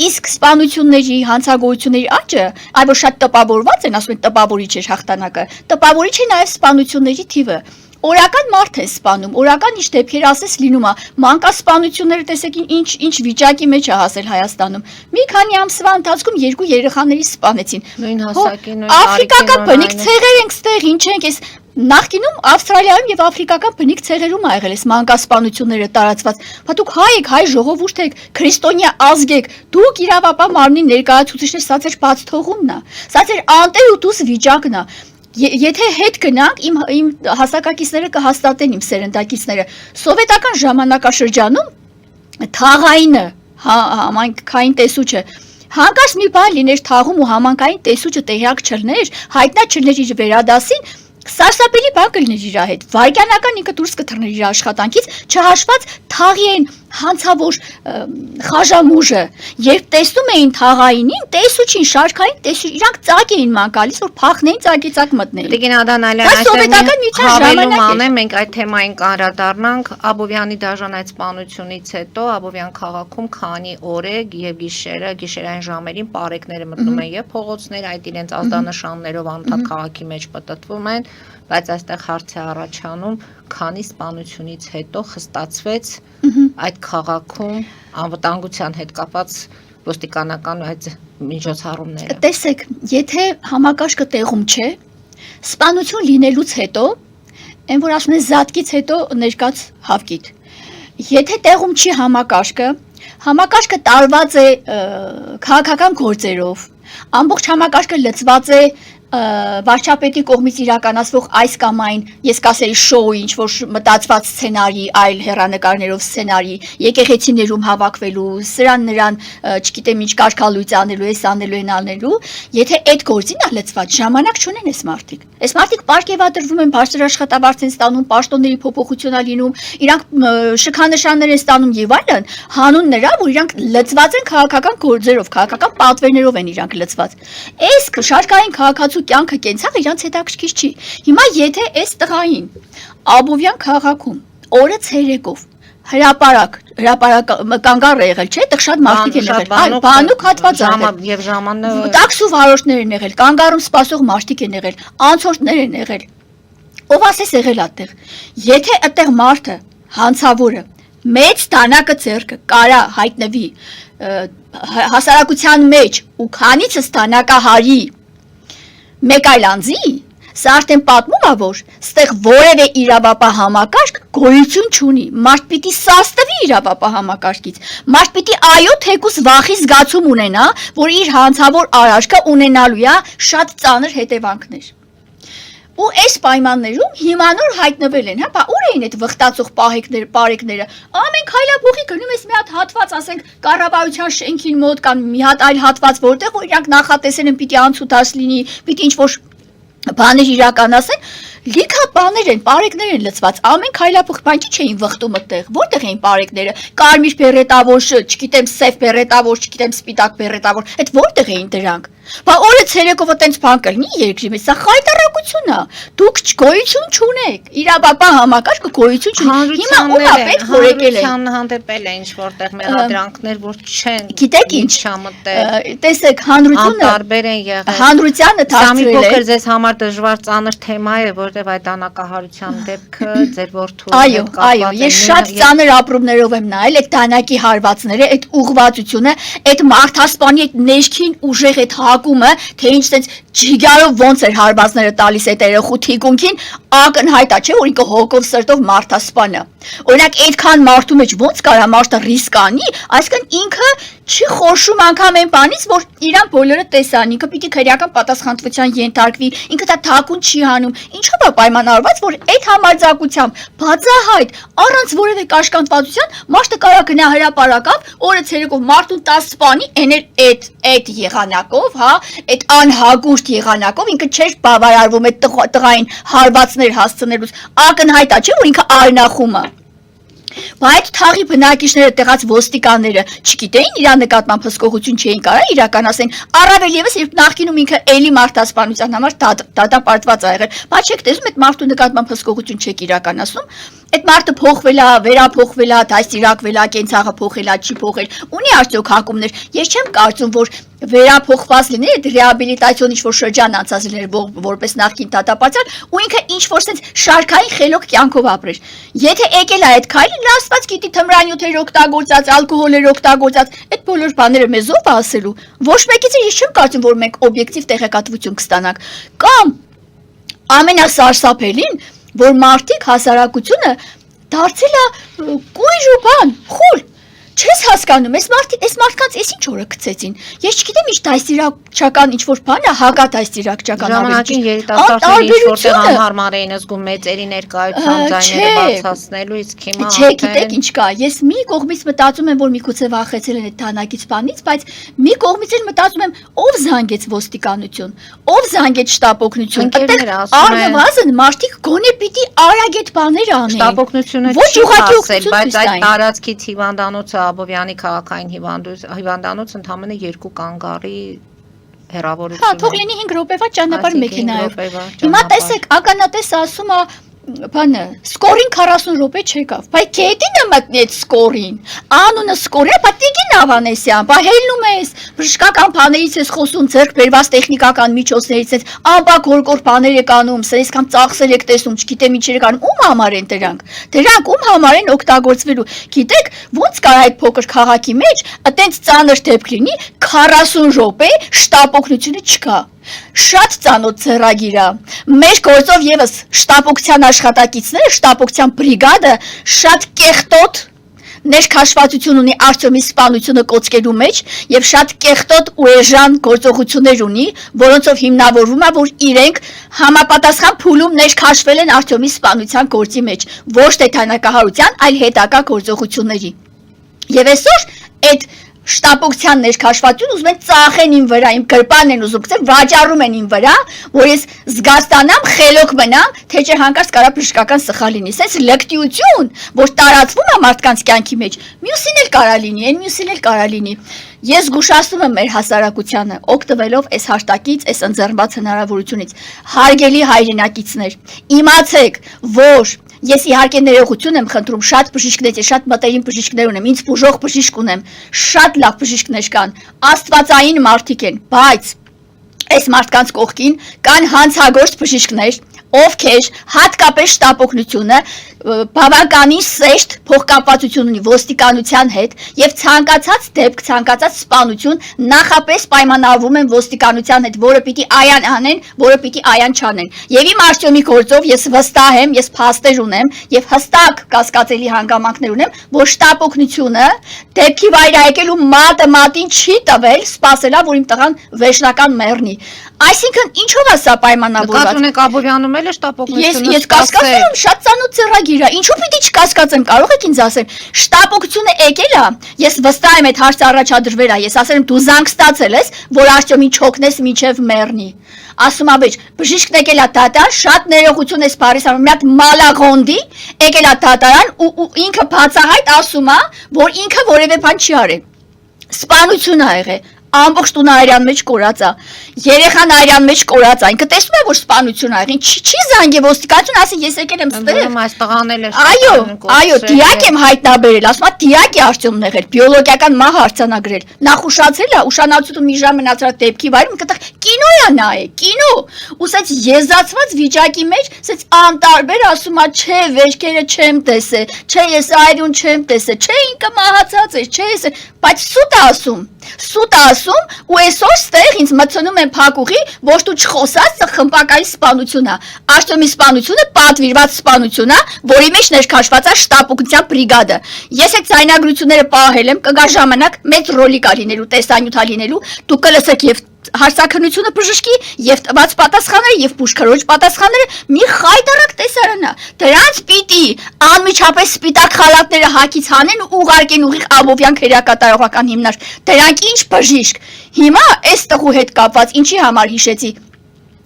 Իսկ սպանությունների, հանցագործությունների աճը, այլ որ շատ տպավորված են, ասում են տպավորիչ է հաղթանակը, տպավորիչ է նաև սպանությունների թիվը։ Օրական մարդ է սպանում, օրական ինչ դեպքեր ասես լինում է, մանկասպանությունները տեսեք ինչ վիճակի մեջ է հասել Հայաստանում։ Մի քանի ամսվա ընթացքում 2 երեխաների սպանեցին։ Նույն հասակի, նույն աֆրիկական բնիկ ցեղեր ենք ստեղ, ինչ ենք այս նախկինում Ավստրալիայում եւ աֆրիկական բնիկ ցեղերում ա եղել այս մանկասպանությունները տարածված։ Բա դուք հայ եք, հայ ժողովուրդ եք, քրիստոնյա ազգ եք, դուք իրավապահ մարմնի ներկայացուցիչներ, սա ձեր բաց թողումն է, սա ձեր անտեր ու դուս վիճակն է։ Եթե հետ գնանք, իմ հասակակիցները կհաստատեն, իմ սերնդակիցները, սովետական ժամանակաշրջանում թաղայինը, համայնքային տեսուչը, հանկարծ մի բան լիներ թաղում ու համայնքային տեսուչը տեղյակ չլներ, հայտնա չլներ իր վերադասին, սարսափելի բան կլիներ իր հետ, վայրկյանական ինքը դուրս կթռներ իր աշխատանքից, չհաշված թաղի հանցավոր խաժամուժը, երբ տեսնում էին թաղայինին, տեսուչին, շարքային տեսուչ, իրանք ծակ էին ման գալիս, որ փախնեին ծակի ծակ մտնեին։ Տիկին Ադանալյան, հավելում անեմ, մենք այդ թեմային կանդրադառնանք, Աբովյանի դաժան այդ սպանությունից հետո Աբովյան քաղաքում քանի օր է եւ գիշերային ժամերին պարեկները մտնում են եւ փողոցներ, այդ իրենց ազդանշաններով անդադ քաղաքի մեջ պտտվում են, բայց այստեղ հարց է առաջանում, քանի սպանությունից հետո խստացվեց այդ քաղաքում անվտանգության հետ կապված ոստիկանական այդ միջոցառումները։ Տեսեք, եթե համակարգը տեղում չէ, սպանություն լինելուց հետո, այն որ ասում են զատկից հետո ներկած հավկիտ։ Եթե տեղում չի համակարգը տարված է քաղաքական գործերով, ամբողջ համակարգը լծված է վարչապետի կողմից իրականացվող այս կամ այն, ես կասեի շոուի, ինչ որ մտածված սցենարի, այլ հեռանկարներով սցենարի, եկեղեցիներում հավաքվելու, սրան նրան, չգիտեմ ինչ կարգալույծ անելու, այս անելու, այն անելու, եթե այդ գործին է լծված, ժամանակ չունեն այս մարդիկ։ Այս մարդիկ պարգևատրվում են, բարձր աշխատավարձ են ստանում, պաշտոնների փոփոխություն է լինում, իրանք շքանշաններ են ստանում եւ այլն, հանուն նրա, որ իրանք լծված են քաղաքական գործերով, քաղաքական պատվերներով են իրանք լծված։ Այս շարքային քաղաքացու կյանքը կենցաղ իրանց հետաքրքիր չի։ Հիմա եթե այս տղային Աբովյան քաղաքում օրը ցերեկով հրապարակ կանգառ է եղել, չէ՞, այդտեղ շատ մարդիկ են եղել, բանուկ հատված եւ ժամանը տաքսու վարորդներ են եղել, կանգառում սպասող մարդիկ են եղել, անցորդներ են եղել։ Ով ասես եղել այդտեղ։ Եթե այդտեղ մարդը, հանցավորը մեծ տանակը ձեռքը կարա հայտնվի հասարակության մեջ ու քանիցս տանակահարի մեկ այլ անձի, սա արդեն պատմում է, որ ստեղ որևէ իրավապահ համակարգ գոյություն չունի, մարդ պիտի սաստվի իրավապահ համակարգից, մարդ պիտի այո թեկուզ վախի զգացում ունենա, որ իր հանցավոր արարքը ունենալու է շատ ծանր հետևանքներ։ Ու այս պայմաններում հիմանոր հայտնվել են, հա, ուր էին այդ վխտացող պարեկները, ամեն քայլափոխի գնում ես մի հատ հատված, ասենք կառավարության շենքին մոտ կան մի հատ այլ հատված, որտեղ որ իրանք նախատեսել են պիտի անցուդարձ լինի, պիտի ինչ-որ բաներ իրականացնեն, Լիքա բաներ են, պարեկներ են լցված, ամեն քայլափոխ բանկի չէին վխտում այդտեղ, որտեղ էին պարեկները, կարմիր բերետավոր, չգիտեմ, սև բերետավոր, չգիտեմ, սպիտակ բերետավոր, այդ որտեղ էին դրանք։ Բա օրը ցերեկով այտենց բան կլինի երկրի մեջ, սա խայտարակություն է։ Դուք գոյություն չունեք։ Իրավապահ համակարգը գոյություն չունի։ Հիմա ո՞ւմ է պետք որ եկել է։ Հանդեպել է ինչ որտեղ մեղադրանքներ, որ չեն։ Գիտեք ինչ, տեսեք, հանրությունը տարբեր են եղել։ Հանրությանը Սամի դարձրել է։ փոքր ձեզ համար դժվար ծանր թեմա է, որտեղ այդ անակահարության դեպքը ձեր որդու Այո, ես շատ ծանր ապրումներով եմ նայել այդ դանակի հարվածները, այդ ուղղվածությունը, այդ մարդասպանի այդ ներքին ուժեղ այդ հակումը, թե ինչ sense ջիգարով ոնց էր հարվածները տալիս այդ երախու թիկունքին, ակնհայտ է, չէ՞ որ ինքը հոգով սրտով մարդասպան է։ Օրինակ այդքան մարդու մեջ ոնց կարա մարդը ռիսկ անի, այսինքն ինքը չի խոշում անգամ այն բանից, որ իրան բոլորը տեսան, ինքը պիտի քրեական պատասխանատվության ենթարկվի, ինքը դա թակուն չի հանում։ Ինչով է պայմանավորված, որ այդ համարձակությամբ բացահայտ առանց որևէ կաշկանդվածության մարդը կարա գնա հրապարակավ, օրը ցերեկով մարդուն 10 սպանի, էներ այդ եղանակով, հա, այդ անհագուրտ եղանակով ինքը չէր բավարարվում այդ տղային հարվածներ հասցնելուց, ակնհայտ է, չէ՞ որ ինքը արնախում է։ Բայց թաղի բնակիչները տեղած ոստիկանները չգիտեին իր նկատմամբ հսկողություն չէին կարող իրականացնել, առավել եւս երբ նախկինում ինքը էլի մարդասպանության համար դատապարտված ա եղել, բայց չեք տեսնում այդ մարդու նկատմամբ հսկողություն չեք իրականացնում, այդ մարդը փոխվել է, վերափոխվել է, դաստիարակվել է, կենցաղը փոխել է, չի փոխել, ունի արդյոք հակումներ, ես չեմ կարծում, որ վերափոխված լինի այդ ռեաբիլիտացիոն ինչ-որ շրջան անցած լիներ որպես նախկին դատապարտյալ ու ինքը ինչ-որ sense շարքային խելոք կյանքով ապրեր։ Եթե եկել է այդ քայլը, լաստված գիտի թմրանյութեր օգտագործած, ալկոհոլեր օգտագործած, այդ բոլոր բաները մեզ ով է ասելու։ Ոչ մեկից ես չեմ կարծում, որ մենք օբյեկտիվ տեղեկատվություն կստանանք։ Կամ ամենասարսափելին, որ մարդիկ հասարակությունը դարձել է կույր ու բան, խուլ։ Չես հասկանում, այս մարդկանց էս ինչ օրը գցեցին։ Ես չգիտեմ ինչ դաստիարակչական ինչ-որ բան է, հակադաստիարակչական ժամանակին երիտասարդները ինչ-որտեղ անհարմար էին զգում մեծերի ներկայությամբ ձայները բարձրացնելու, իսկ հիմա չէ, գիտեք ինչ կա, ես մի կողմից մտածում եմ, որ միգուցե վախեցել են այդ թանակից բանից, բայց մի կողմից էլ մտածում եմ, ով զանգեց ոստիկանություն, ով զանգեց շտապօգնություն, այդտեղ առնվազն մարդիկ գոնե պիտի արագ այդ բաները անեն։ Շտապօգնությունը չի հասել, բայց այդ տարածքից հիվանդանոցը Աբովյանի քաղաքային հիվանդանոց ընդամենը 2 կանգառի հեռավորություն։ Հա, թող լինի 5 րոպեվա ճանապարհ մեքենայով։ Հիմա տեսեք, ականատեսը ասում է բանը, սկորին 40 րոպե չեկավ, բայց կետին է մտնի այդ սկորին, անունը սկորի է, պատիկին ավանեսյան, բա հելնում ես, բժշկական բաներից ես խոսում, ձեռք բերված տեխնիկական միջոցներից ես, ամբակ հորկոր բաներ եք անում, սա եսքան ծախսել եք տեսնում, չգիտեմ ինչ եք անում, ում համար են դրանք ում համար են օգտագործվելու, գիտեք, ոնց կար այդ փոքր քաղաքի մեջ, այտենց ծանր դեպք լինի, 40 րոպե շտապօգնությունը չկա։ Շատ ծանոթ ձեռագիր է։ Մեր գործով եւս շտապօգնության աշխատակիցները, շտապօգնության բրիգադը շատ կեղտոտ ներքաշվածություն ունի Արտյոմի սպանությունը կոծկելու մեջ եւ շատ կեղտոտ ու էժան գործողություններ ունի, որոնցով հիմնավորվում է, որ իրենք համապատասխան փուլում ներքաշվել են Արտյոմի սպանության գործի մեջ, ոչ թե թանկահարության, այլ հետակա գործողությունների։ Եվ այսօր այդ շտապօգնության ներքաշվածություն ուզում են ծախեն իմ վրա, իմ գրպանն են ուզում գցեն, վաճառում են իմ վրա, որ ես զգաստանամ, խելոք մնամ, թե չէ հանկարծ կարա բժշկական սխալ լինի։ Սենց լկտիություն, որ տարածվում է մարդկանց կյանքի մեջ, մյուսին էլ կարա լինի, այն մյուսին էլ կարա լինի։ Ես զգուշացնում եմ մեր հասարակությանը, օգտվելով այս հաշտակից, այս ընձեռնված հնարավորությունից, հարգելի հայրենակիցներ, իմացեք, որ ես իհարկե ներողություն եմ խնդրում, շատ բժիշկներ, շատ մտերիմ բժիշկներ ունեմ, ինձ բուժող բժիշկ ունեմ, շատ լավ բժիշկներ կան, աստվածային մարդիկ են, բայց այս մարդկանց կողքին կան հանցագործ բժիշկներ, ովքեր հատկապես շտապօգնությունը բավականին սեշտ փոխկապվածություն ունի ոստիկանության հետ եւ ցանկացած դեպք, ցանկացած սպանություն նախապես պայմանավորվում են ոստիկանության հետ, որը պիտի այան անեն, որը պիտի այան չանեն։ Եվ իմ Արտյոմի գործով ես վստահ եմ, ես փաստեր ունեմ եւ հստակ կասկածելի հանգամանքներ ունեմ, որ շտապօգնությունը դեպքի վայր եկել ու մատը մատին չի տվել, սпасելա, որ իմ տղան վերջնական մեռնի։ Այսինքն ինչով է սա պայմանավորված։ Նկատի ունեք Աբովյանում էլ է շտապօգնությունը։ Ես կասկածում եմ, շատ ծանոթ ձեռագիր է։ Ինչու պիտի չկասկածեմ, կարող եք ինձ ասել։ Շտապօգնությունը եկել է, ես վստահ եմ այդ հարցը առաջադրվել է։ Ես ասել եմ դու զանգ ստացել ես, որ Արտյոմին չօգնես մինչև մեռնի։ Ասում ա բեջ, բժիշկն եկել է դատարան, շատ ներողություն ես բարիս անում, մի հատ մալաղոնդի, եկել է դատարան ու ինքը բացահայտ ասում է, որ ինքը որևէ բան չի արել։ Սպանություն ա եղել։ Ամբողջ տունը այրան մեջ կորած է։ Երեխան այրան մեջ կորած է։ Ինքը տեսնում է, որ սպանություն ա եղել։ Չի զանգե ոստիկանություն, ասի ես եկել եմ ստեղ։ Այս տղան էլ է։ Այո, դիակ եմ հայտնաբերել, ասում է դիակ է Արտյոմն եղել, բիոլոգիական մահ արձանագրել։ Նախուշացել է, ուշանացություն մի ժամ մնացած դեպքի վայրում, կտեղ կինո է նայել, կինո։ Ուսած եզացված վիճակի մեջ, ասած անտարբեր ասում է, չէ, վերքերը չեմ տեսել, չէ, ես այրուն չեմ տեսել, չէ, ինքը մահացած է, չէ, ես, բայց սուտ է ասում, ու այսօր ստեղ ինձ մտցնում են փակուղի, ոչ դու չխոսած խմբակային սպանություն է։ Արտյոմի սպանությունը պատվիրված սպանություն է, որի մեջ ներքաշված է շտապօգնության բրիգադը։ Ես այդ ցայնագրությունները պահել եմ, կգա ժամանակ մեծ ռոլիկ ա լինելու, տեսանյութ ա լինելու, դուք կլսեք եւ հարցակրությունը բժշկի եւ տված պատասխանները եւ բուժքրոջ պատասխանները մի խայտարակ տեսարան է։ Դրանց պիտի անմիջապես սպիտակ խալաթները հակից հանեն ու ուղարկեն ուղիղ Աբովյան քերակատարողական հիմնարկ։ Դրանք ինչ բժիշկ։ Հիմա այս տղու հետ կապված ինչի համար հիշեցի։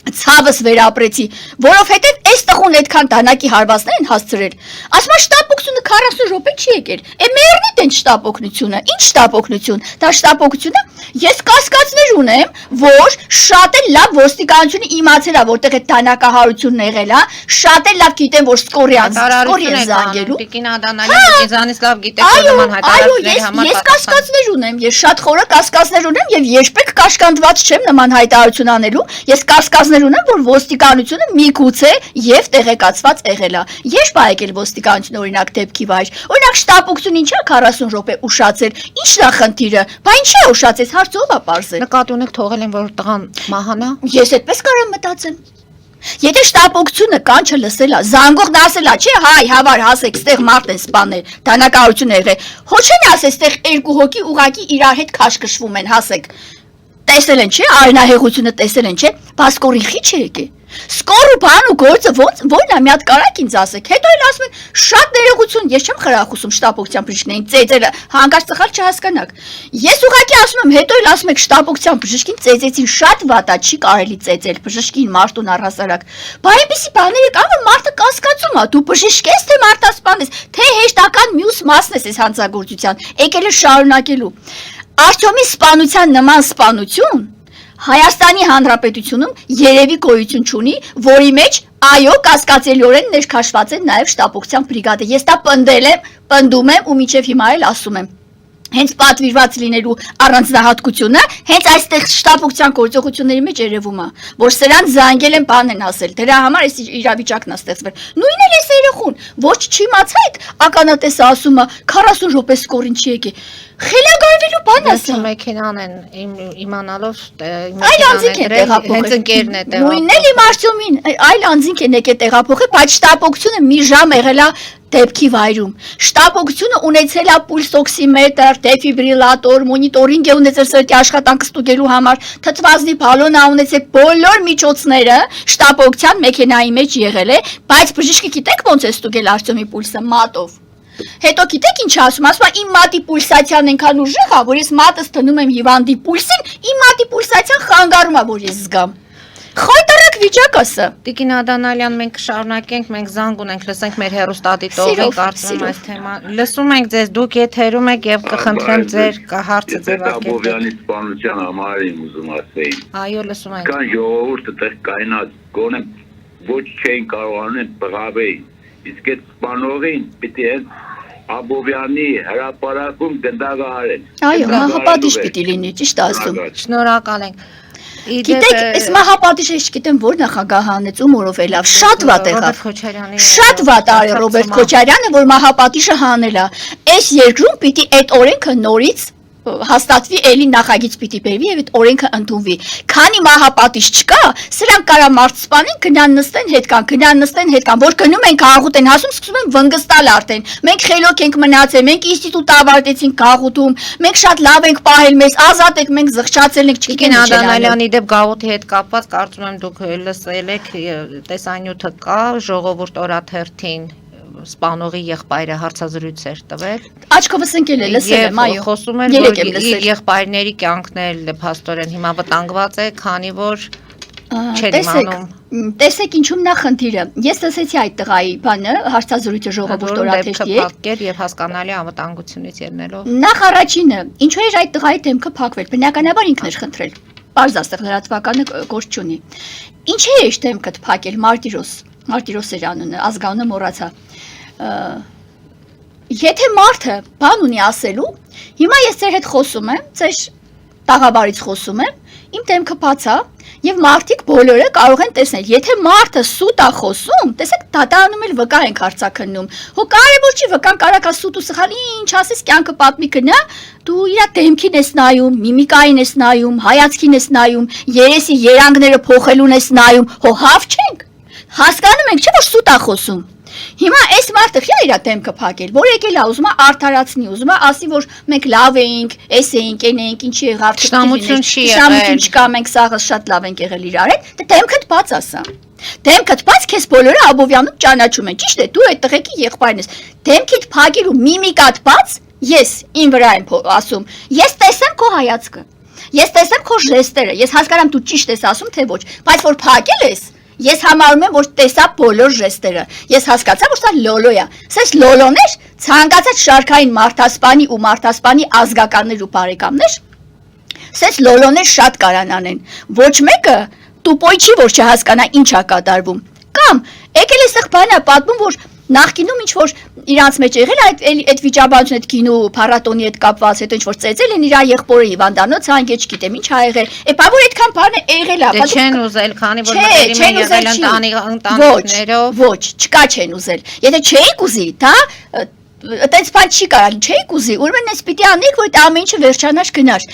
Ցավս վերապրեցի, որովհետև այս տղուն այդքան տանակի հարվածներ են հասցրել։ Ասում է շտապօգնությունը 40 րոպե չի եկել։ Մեռնի տեն շտապօգնությունը։ Ինչ շտապօգնություն։ Դա շտապօգնությունը։ Ես կասկածներ ունեմ, որ շատ էլ լավ ոստիկանությունը իմացել է, որտեղ այդ տանակահարությունն եղել է, շատ էլ լավ գիտեն, որ սկորի զանգելու։ Տիկին Ադանալյան, Տիկիզանից լավ գիտեք, որ նման հայտարարությունների համար ես կասկածներ ունեմ, ես շատ խորը կասկածներ ունեմ եւ երբեք կաշկանդված չեմ նման հայտարարություն անելու։ Ես կասկածներ ունեմ, որ ոստիկանությունը միգուցե եւ տեղեկացված եղել է։ Երբ ա եկել ոստիկանությունը օրինակ դեպքի վայր։ Օրինակ շտապօգնություն ինչա 40 րոպե ուշացել։ Ի՞նչն է խնդիրը։ Բա ինչի է ուշացել, հարցով է պարզել։ Նկատի ունեք թողել են, որ տղան մահանա։ Ես այդպես կարամ մտածեմ։ Եթե շտապօգնությունը կանչը լսել է, զանգողն ասել է, չէ, հայ, հավար, հասեք, ստեղ մարդ են սպանել, դանակահարություն է եղել։ Հո չեն ասել, ստեղ երկու հոգի ուղակի իրար հետ քաշքշվում են, հասեք։ Տեսել են, չէ, արյունահեղությունը տեսել են, չէ, բասկորի խիչ է եկել։ Սկոր ու բան ու գործը ո՞րն է, մի հատ կարակ ինձ ասեք։ Հետո էլ ասում են, շատ ներողություն, ես չեմ խրախուսում շտապօգնության բժիշկներին, ծեծերը հանկարծ ծխալ չհասկանաք։ Ես ուղղակի ասում եմ, հետո էլ ասում եք շտապօգնության բժիշկին ծեծեցին, շատ վատ է, չի կարելի ծեծել բժշկին մարդուն առհասարակ։ Բա այնպեսի բաներ կան, որ մարդը կասկածում է, դու բժիշկ ես, թե մարդասպան ես, թե հեշտական մյուս մասն ես այս հանցագործության, եկել ես շարունակելու։ Արտյոմի սպանության նման սպանություն Հայաստանի Հանրապետությունում երևի գոյություն չունի, որի մեջ այո կասկածելիորեն ներքաշված է նաև շտապօգնության բրիգադը։ Ես դա պնդում եմ ու մինչև հիմա էլ ասում եմ։ Հենց պատվիրված լինելու առանձնահատկությունը հենց այստեղ շտապօգնության գործողությունների մեջ երևում է, որ սրանց զանգել են բան են ասել, դրա համար այս իրավիճակն է ստեղծվել։ Նույնն էլ էս երեխուն, ոչ չիմացեք, ականատեսը ասում է 40 րոպե սկորին չի եկել։ Խելագարվելու բան է սա։ Մեքենան են իմանալով այլ անձինք են տեղափոխել։ Հենց ընկերն է տեղափոխել։ Նույնն էլ իմ Արտյոմին, այլ անձինք են եկել տեղափոխել, բայց շտապօգնությունը մի ժամ եղել է դեպքի վայրում։ Շտապօգնությունը ունեցել է պուլսօքսիմետր, դեֆիբրիլատոր, մոնիտորինգ է ունեցել սրտի աշխատանքը ստուգելու համար, թթվազնի բալոն է ունեցել, բոլոր միջոցները շտապօգնության մեքենայի մեջ եղել է, բայց բժիշկը գիտեք ոնց է ստուգել Արտյոմի պուլսը մատով։ Հետո գիտեք ինչ ասում է, իմ մատի պուլսացիան այնքան ուժեղ է, որ ես մատս դնում եմ հիվանդի պուլսին, իմ մատի պուլսացիան խանգարում է, որ ես զգամ։ Խայտարակ վիճակ է սա։ Տիկին Ադանալյան, մենք կշարունակենք, մենք զանգ ունենք, լսենք մեր հեռուստադիտողին, կարծում այս թեման։ Լսում ենք ձեզ, դուք եթերում եք եւ կխնդրեմ ձեր հարցը ձևակերպել։ Աբովյանի սպանության համար եմ ուզում ասեին։ Այո, լսում ենք։ Կան ժողովուրդը տեղ կայնած, գոնե ոչ չէին կարողանում բղավեին։ Իսկ այդ սպանողին պիտի հենց Աբովյանի հրապարակում գնդակահարեն։ Այո, մահապատիժ պիտի լինի, ճիշտ ասում։ Շնորհակալ ենք։ Գիտեք, այս մահապատիժը չգիտեմ որ նախագահը հանեց ում որով ելավ, շատ վատ եղավ։ Շատ վատ արի Ռոբերտ Քոչարյանը, որ մահապատիժը հանել է։ Այս երկրում պիտի այդ օրենքը նորից հաստատվի էլի նախագիծ պիտի բերվի եւ այդ օրենքը ընդունվի։ Քանի մահապատիժ չկա, սրանք կարա մարդ սպանեն, գնան նստեն հետ կան, որ գնում են գաղութ են հասում, սկսում են վնգստալ արդեն։ Մենք խելոք ենք մնացել, մենք ինստիտուտ ավարտեցինք գաղութում, մենք շատ լավ ենք պահել մեզ, ազատ ենք, մենք զղջացել ենք, չգիտեմ ինչ են անել։ Ադանալյանի դեպ գաղութի հետ կապված կարծում եմ դուք լսել եք տեսանյութը կա ժողովուրդ օրաթերթին սպանողի եղբայրը հարցազրույց էր տվել։ Աչքովս ընկել է, լսել եմ, այո։ Խոսում էր, որ իր եղբայրների կյանքն էլ փաստորեն հիմա վտանգված է, քանի որ չեն իմանում։ Տեսեք ինչու՞մն է խնդիրը։ Ես լսեցի այդ տղայի բանը, հարցազրույցը ժողովուրդ օրաթերթի հետ։ Փակեր եւ հասկանալի անվտանգությունից ելնելով։ Նախ առաջինը, ինչու էր այդ տղայի դեմքը փակվել։ Բնականաբար ինքն էր խնդրել։ Պարզաստեղ լրատվականը գործ չունի։ Ինչի է դեմքդ փակել Մարտիրոս էր անունը, ազգանունը մոռացա։ Եթե մարդը բան ունի ասելու, հիմա ես ձեր հետ խոսում եմ, ձեր տաղավարից խոսում եմ, իմ դեմքը բաց է եւ մարդիկ բոլորը կարող են տեսնել։ Եթե մարդը սուտ է խոսում, տեսեք, դատարանում էլ վկա ենք հարցակննում։ Հո կարևոր չի վկան կարակա սուտ ու սխալ, ինչ ասես կյանքը պատմի գնա, դու իր դեմքին ես նայում, միմիկային ես նայում, հայացքին ես նայում, երեսի երանգները փոխելուն ես նայում, հո հավ չենք։ Հասկանում ենք, չէ՞ որ սուտ է խոսում։ Հիմա այս մարդը խիա իր դեմքը փակել, որ եկել է ուզում է արդարացնի, ուզում է ասի, որ մենք լավ էինք, էս էինք, այն էինք, ինչի եղավ, Շնամություն չի եղել, չկա, մենք սաղը շատ լավ ենք եղել իրար հետ, դե դեմքդ բաց ասա։ Դեմքդ բաց քեզ բոլորը Աբովյանում ճանաչում են, ճիշտ է, դու այդ տղեկի եղբայրն ես։ Դեմքիդ փակելու միմիկատ բաց, ես իմ վրա եմ ասում, ես տեսեմ քո հայացքը։ Ես տեսեմ քո ժեստերը, ես հասկանամ դու ճիշտ ես ասում, թե ոչ, բայց որ փակել ես Ես համարում եմ, որ տեսա բոլոր ժեստերը։ Ես հասկացա, որ սա լոլո է։ Սենց լոլոներ ցանկացած շարքային մարդասպանի ու մարդասպանի ազգականներ ու բարեկամներ, սենց լոլոներ շատ կարան անեն։ Ոչ մեկը տուպոյ չի, որ չհասկանա ինչ է կատարվում։ Կամ եկել է սխ բան է պատմում, որ նախկինում ինչ որ իրանց մեջ եղել այդ վիճաբանությունը այդ գինու փառատոնի հետ կապված հետո ինչ որ ծեծել են իր եղբորը հիվանդանոց հանգե չգիտեմ ինչ ա եղել բա որ այդքան բանը եղել է դե չեն ուզել քանի որ մտերիմ են եղել ընտանիքներով ոչ չկա չեն ուզել եթե չէիք ուզի դա այդպես բան չի կարելի չէիք ուզի ուրեմն ես պիտի անեիք որ այդ ամեն ինչը վերջանար գնար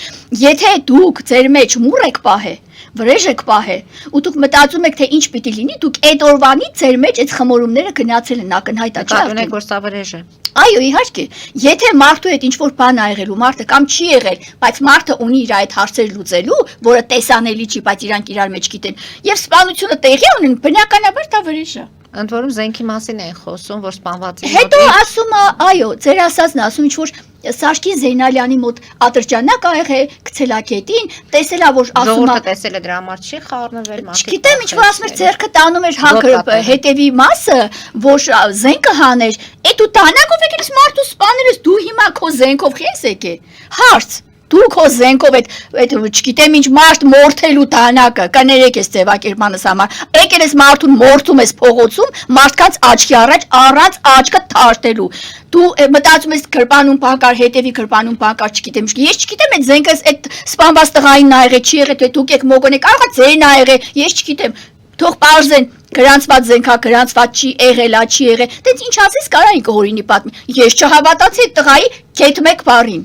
եթե դուք ձեր մեջ մուռ եք պահե վրեժ եք պահե ու դուք մտածում եք թե ինչ պիտի լինի դուք այդ օրվանից ձեր մեջ այդ խմորումները գնացել են ակնհայտ է չէ՞ Կատուն եք որ սա վրեժ է Այո իհարկե եթե մարդու հետ ինչ որ բան ա եղել ու մարդը կամ չի եղել բայց մարդը ունի իր այդ հարցերը լուծելու որը տեսանելի չի բայց իրանք իրար մեջ գիտեն եւ սպանությունը տեղի ունեն բնականաբար դա վրեժ է Ընդ որում զենքի մասին են խոսում, որ սպանվածին Հետո ասում է, այո, ձեր ասածն ասում ինչ որ Սարգիս Զեյնալյանի մոտ ատրճանակ ա եղել գցելակետին, տեսել է որ ասում է Ժողովուրդը տեսել է դրա համար չի խառնվել մարդիկ Չգիտեմ ինչ որ ասում էր ձերքը տանում էր հակը հետևի մասը, որ զենքը հաներ, այդ ու տանակով եկել ես մարդու սպանել ես դու հիմա քո զենքով քես եկե Հարց Դու քո զենքով այդ չգիտեմ ինչ մարդ մորթելու տանակը կներեք ես ձևակերպմանս համար եկել ես մարդուն մորթում ես փողոցում մարդկանց աչքի առաջ առանց աչքը թարթելու դու մտածում ես գրպանում բանկար հետևի գրպանում բանկար չգիտեմ ես չգիտեմ այդ զենքս այդ սպանված տղային նա եղել չի եղել թե դուք եք մոգոն եք կարող է ձերն ա եղել ես չգիտեմ թող պարզեն գրանցված զենքա գրանցված չի եղել չի եղել դե ինչ ասես կարային կողորինի պատմի ես չհավատացի այդ տղայի քեթ մեկ բառին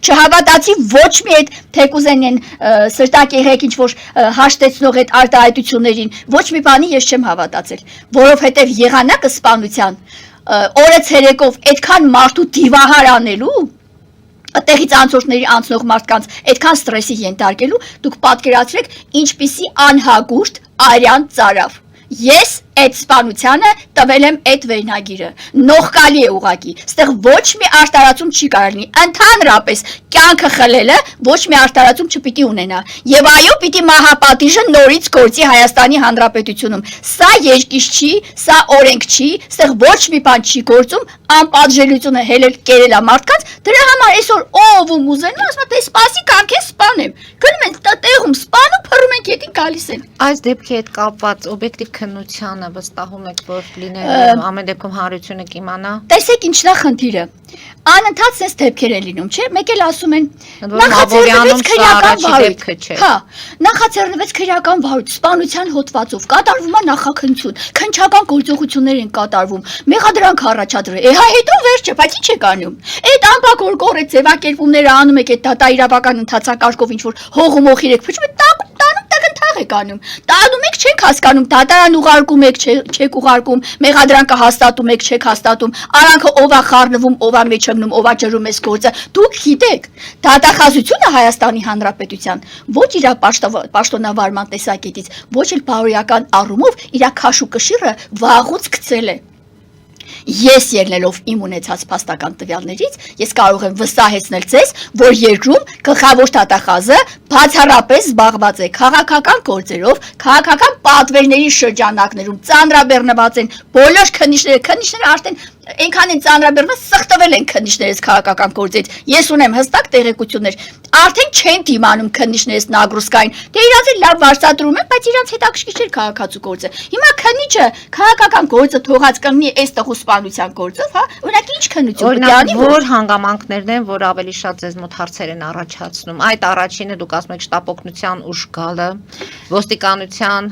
Չհավատացի ոչ մի այդ թեկուզենեն սրտակ եղեք ինչ որ հաշտեցնող այդ արտահայտություններին ոչ մի բանի ես չեմ հավատացել որովհետև եղանակը սպանության օրը ցերեկով այդքան մարդու դիվահար անելու այդտեղից անցորդների անցնող մարդկանց այդքան ստրեսի ենթարկելու դուք պատկերացրեք ինչպիսի անհագուրդ արյան ծարավ Ես այդ սպանությանը տվել եմ այդ վերնագիրը նողկալի է ուղակի ստեղ ոչ մի արտարացում չի կարող լինի ընդհանրապես կյանքը խլելը ոչ մի արտարացում չպիտի ունենա եւ այո պիտի մահապատիժը նորից գործի Հայաստանի Հանրապետությունում սա երկիշ չի սա օրենք չի ստեղ ոչ մի բան չի գործում անպատժելիությունը հելել կերելա մարդկանց դրա համար այսօր ով ում ուզենա ասում թե սպասի կամ քեզ սպանեմ գնում են տեղում սպանում փռում են գետին գալիս են այս դեպքի հետ կապված օբյեկտիվ քննության Սարգսյանը վստահում եք, որ լինել ամեն դեպքում հարությունը կիմանա։ Տեսեք ինչն է խնդիրը։ Անընդհատ sense դեպքեր են լինում, չէ՞։ Մեկ էլ ասում են նախաձեռնվեց քրեական վարույթ։ Հա, նախաձեռնվեց քրեական վարույթ, սպանության հոդվածով, կատարվում է նախաքննություն, քննչական գործողություններ են կատարվում, մեղադրանք առաջադրել։ Հա հետո վերջը, բայց ինչ եք անում։ Այդ ամբակորկորը ձևակերպումները անում եք այդ դատաիրավական ընթացակարգով ինչ որ հողում օխիր եք փչում, տանում տակնթաղ եք անում։ Տանում եք չեք հասկանում, դատարան ուղարկում եք, չեք ուղարկում, մեղադրանքը հաստատում եք, չեք հաստատում, արանքը ով է խառնվում, ով է մեջը ով աջրում էս գործը, դուք գիտեք, դատախազությունը Հայաստանի Հանրապետության ոչ իր պաշտոնավարման տեսակետից, ոչ էլ բարոյական առումով իր քաշ ու կշիռը վաղուց գցել է։ Ես ելնելով իմ ունեցած փաստական տվյալներից, ես կարող եմ վստահեցնել ձեզ, որ երկրում գլխավոր դատախազը բացառապես զբաղված է քաղաքական գործերով, քաղաքական պատվերների շրջանակներում ծանրաբեռնված են բոլոր քննիչները արդեն այնքան են ծանրաբեռնված, սխտվել են քննիչներից քաղաքական գործից։ Ես ունեմ հստակ տեղեկություններ, արդեն չեն դիմանում քննիչներից նագրուսկային, դե իրանց լավ վարչատրում են, բայց իրանց հետաքրքիր չէր քաղաքացու գործը։ Հիմա քննիչը քաղաքական գործը թողած կլինի այս տղու սպանության գործով, հա, օրինակ ինչ քննություն պետք է անի, որ հանգամանքներն են, որ ավելի շատ ձեզ մոտ հարցեր են առաջացնում։ Այդ առաջինը դուք ասում եք շտապօգնության ուժ գալը, ոստիկանության,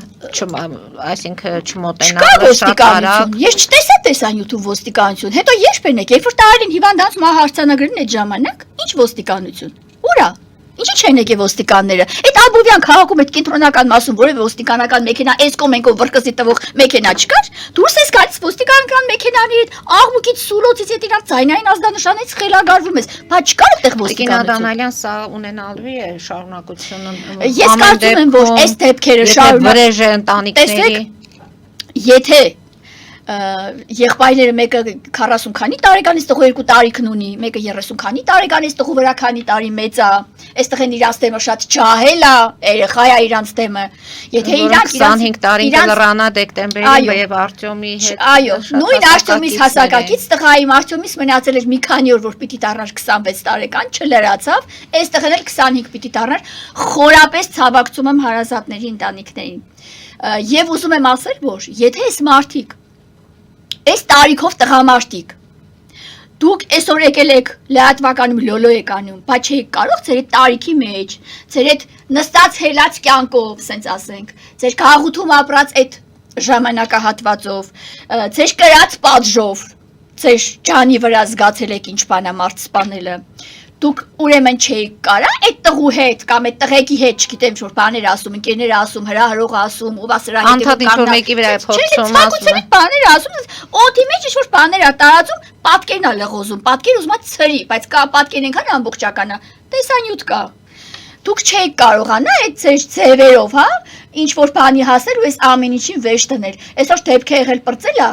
այսինքն չմոտենալը շատ արագ։ Ես չտեսա տեսանյութում ոստիկանություն։ Հետո երբ եք, երբ որ տարին հիվանդանց մահարցանագրին այդ ժամանակ, ինչ ոստիկանություն։ Ուրա։ Ինչի չեն եկել ոստիկանները։ Այդ Աբովյան քաղաքում այդ կենտրոնական մասում որևէ ոստիկանական մեքենա, այս կոմենկով վրկզի տվող մեքենա չկար։ Դուրս ես գալիս ոստիկանական մեքենաների հետ, աղմուկից սուրոցից հետ իրար ձայնային ազդանշանից խելագարվում ես։ Բայց չկար այդտեղ ոստիկանություն։ Դանալյան սա ունենալու է շարունակությունը։ Ես կարծում եմ, որ այս դեպքերը վրեժ ընտանիքների։ Եթե եղբայրները մեկը 40 քանի տարեկանից տղու 2 տարիքն ունի, մեկը 30 քանի տարեկանից տղու վրա քանի տարի մեծ է, այստեղ են իրանց դեմը շատ ջահել է, երեխա է իրանց դեմը։ Եթե իրանք 25 տարին կլռանա դեկտեմբերին եւ Արտյոմի հետ։ Այո, նույն Արտյոմից հասակակից տղայիմ Արտյոմից մնացել էր մի քանի օր, որ պիտի դառնար 26 տարեկան, չլրացավ, այստեղ էլ 25 պիտի դառնար, խորապես ցավակցում եմ հարազատների ընտանիքներին։ Եվ ուզում եմ ասել, որ եթե այս մարդիկ այս տարիքով տղամարդիկ դուք այսօր եկել եք լրատվականում լոլո եք անում, բայց չեք կարող ձեր այդ տարիքի մեջ, ձեր այդ նստած հելած կյանքով, ասենք ասենք, ձեր քաղաքում ապրած այդ ժամանակահատվածով, ձեր կրած պատժով, ձեր ջանի վրա զգացել եք ինչ բանամարդ սպանելը, դուք ուրեմն չեք կարա այդ տղու հետ կամ այդ տղեկի հետ, չգիտեմ ինչ որ բաներ ասում, ընկերները ասում, հրահրողը ասում, ով է սրա հետ անդադ ինչ որ մեկի վրա է փորձում ասում, բաներ ասում, օդի մեջ ինչ որ բաներ է տարածում, պատկերն է լղոզում, պատկեր ուզում է ցրի, բայց կա պատկերն այնքան ամբողջական է, տեսանյութ կա։ Դուք չեք կարողանա այդ ձեր ձևերով, հա, ինչ որ բանի հասել ու այս ամեն ինչին վերջ դնել։ Այսօր դեպք է եղել պրծել է։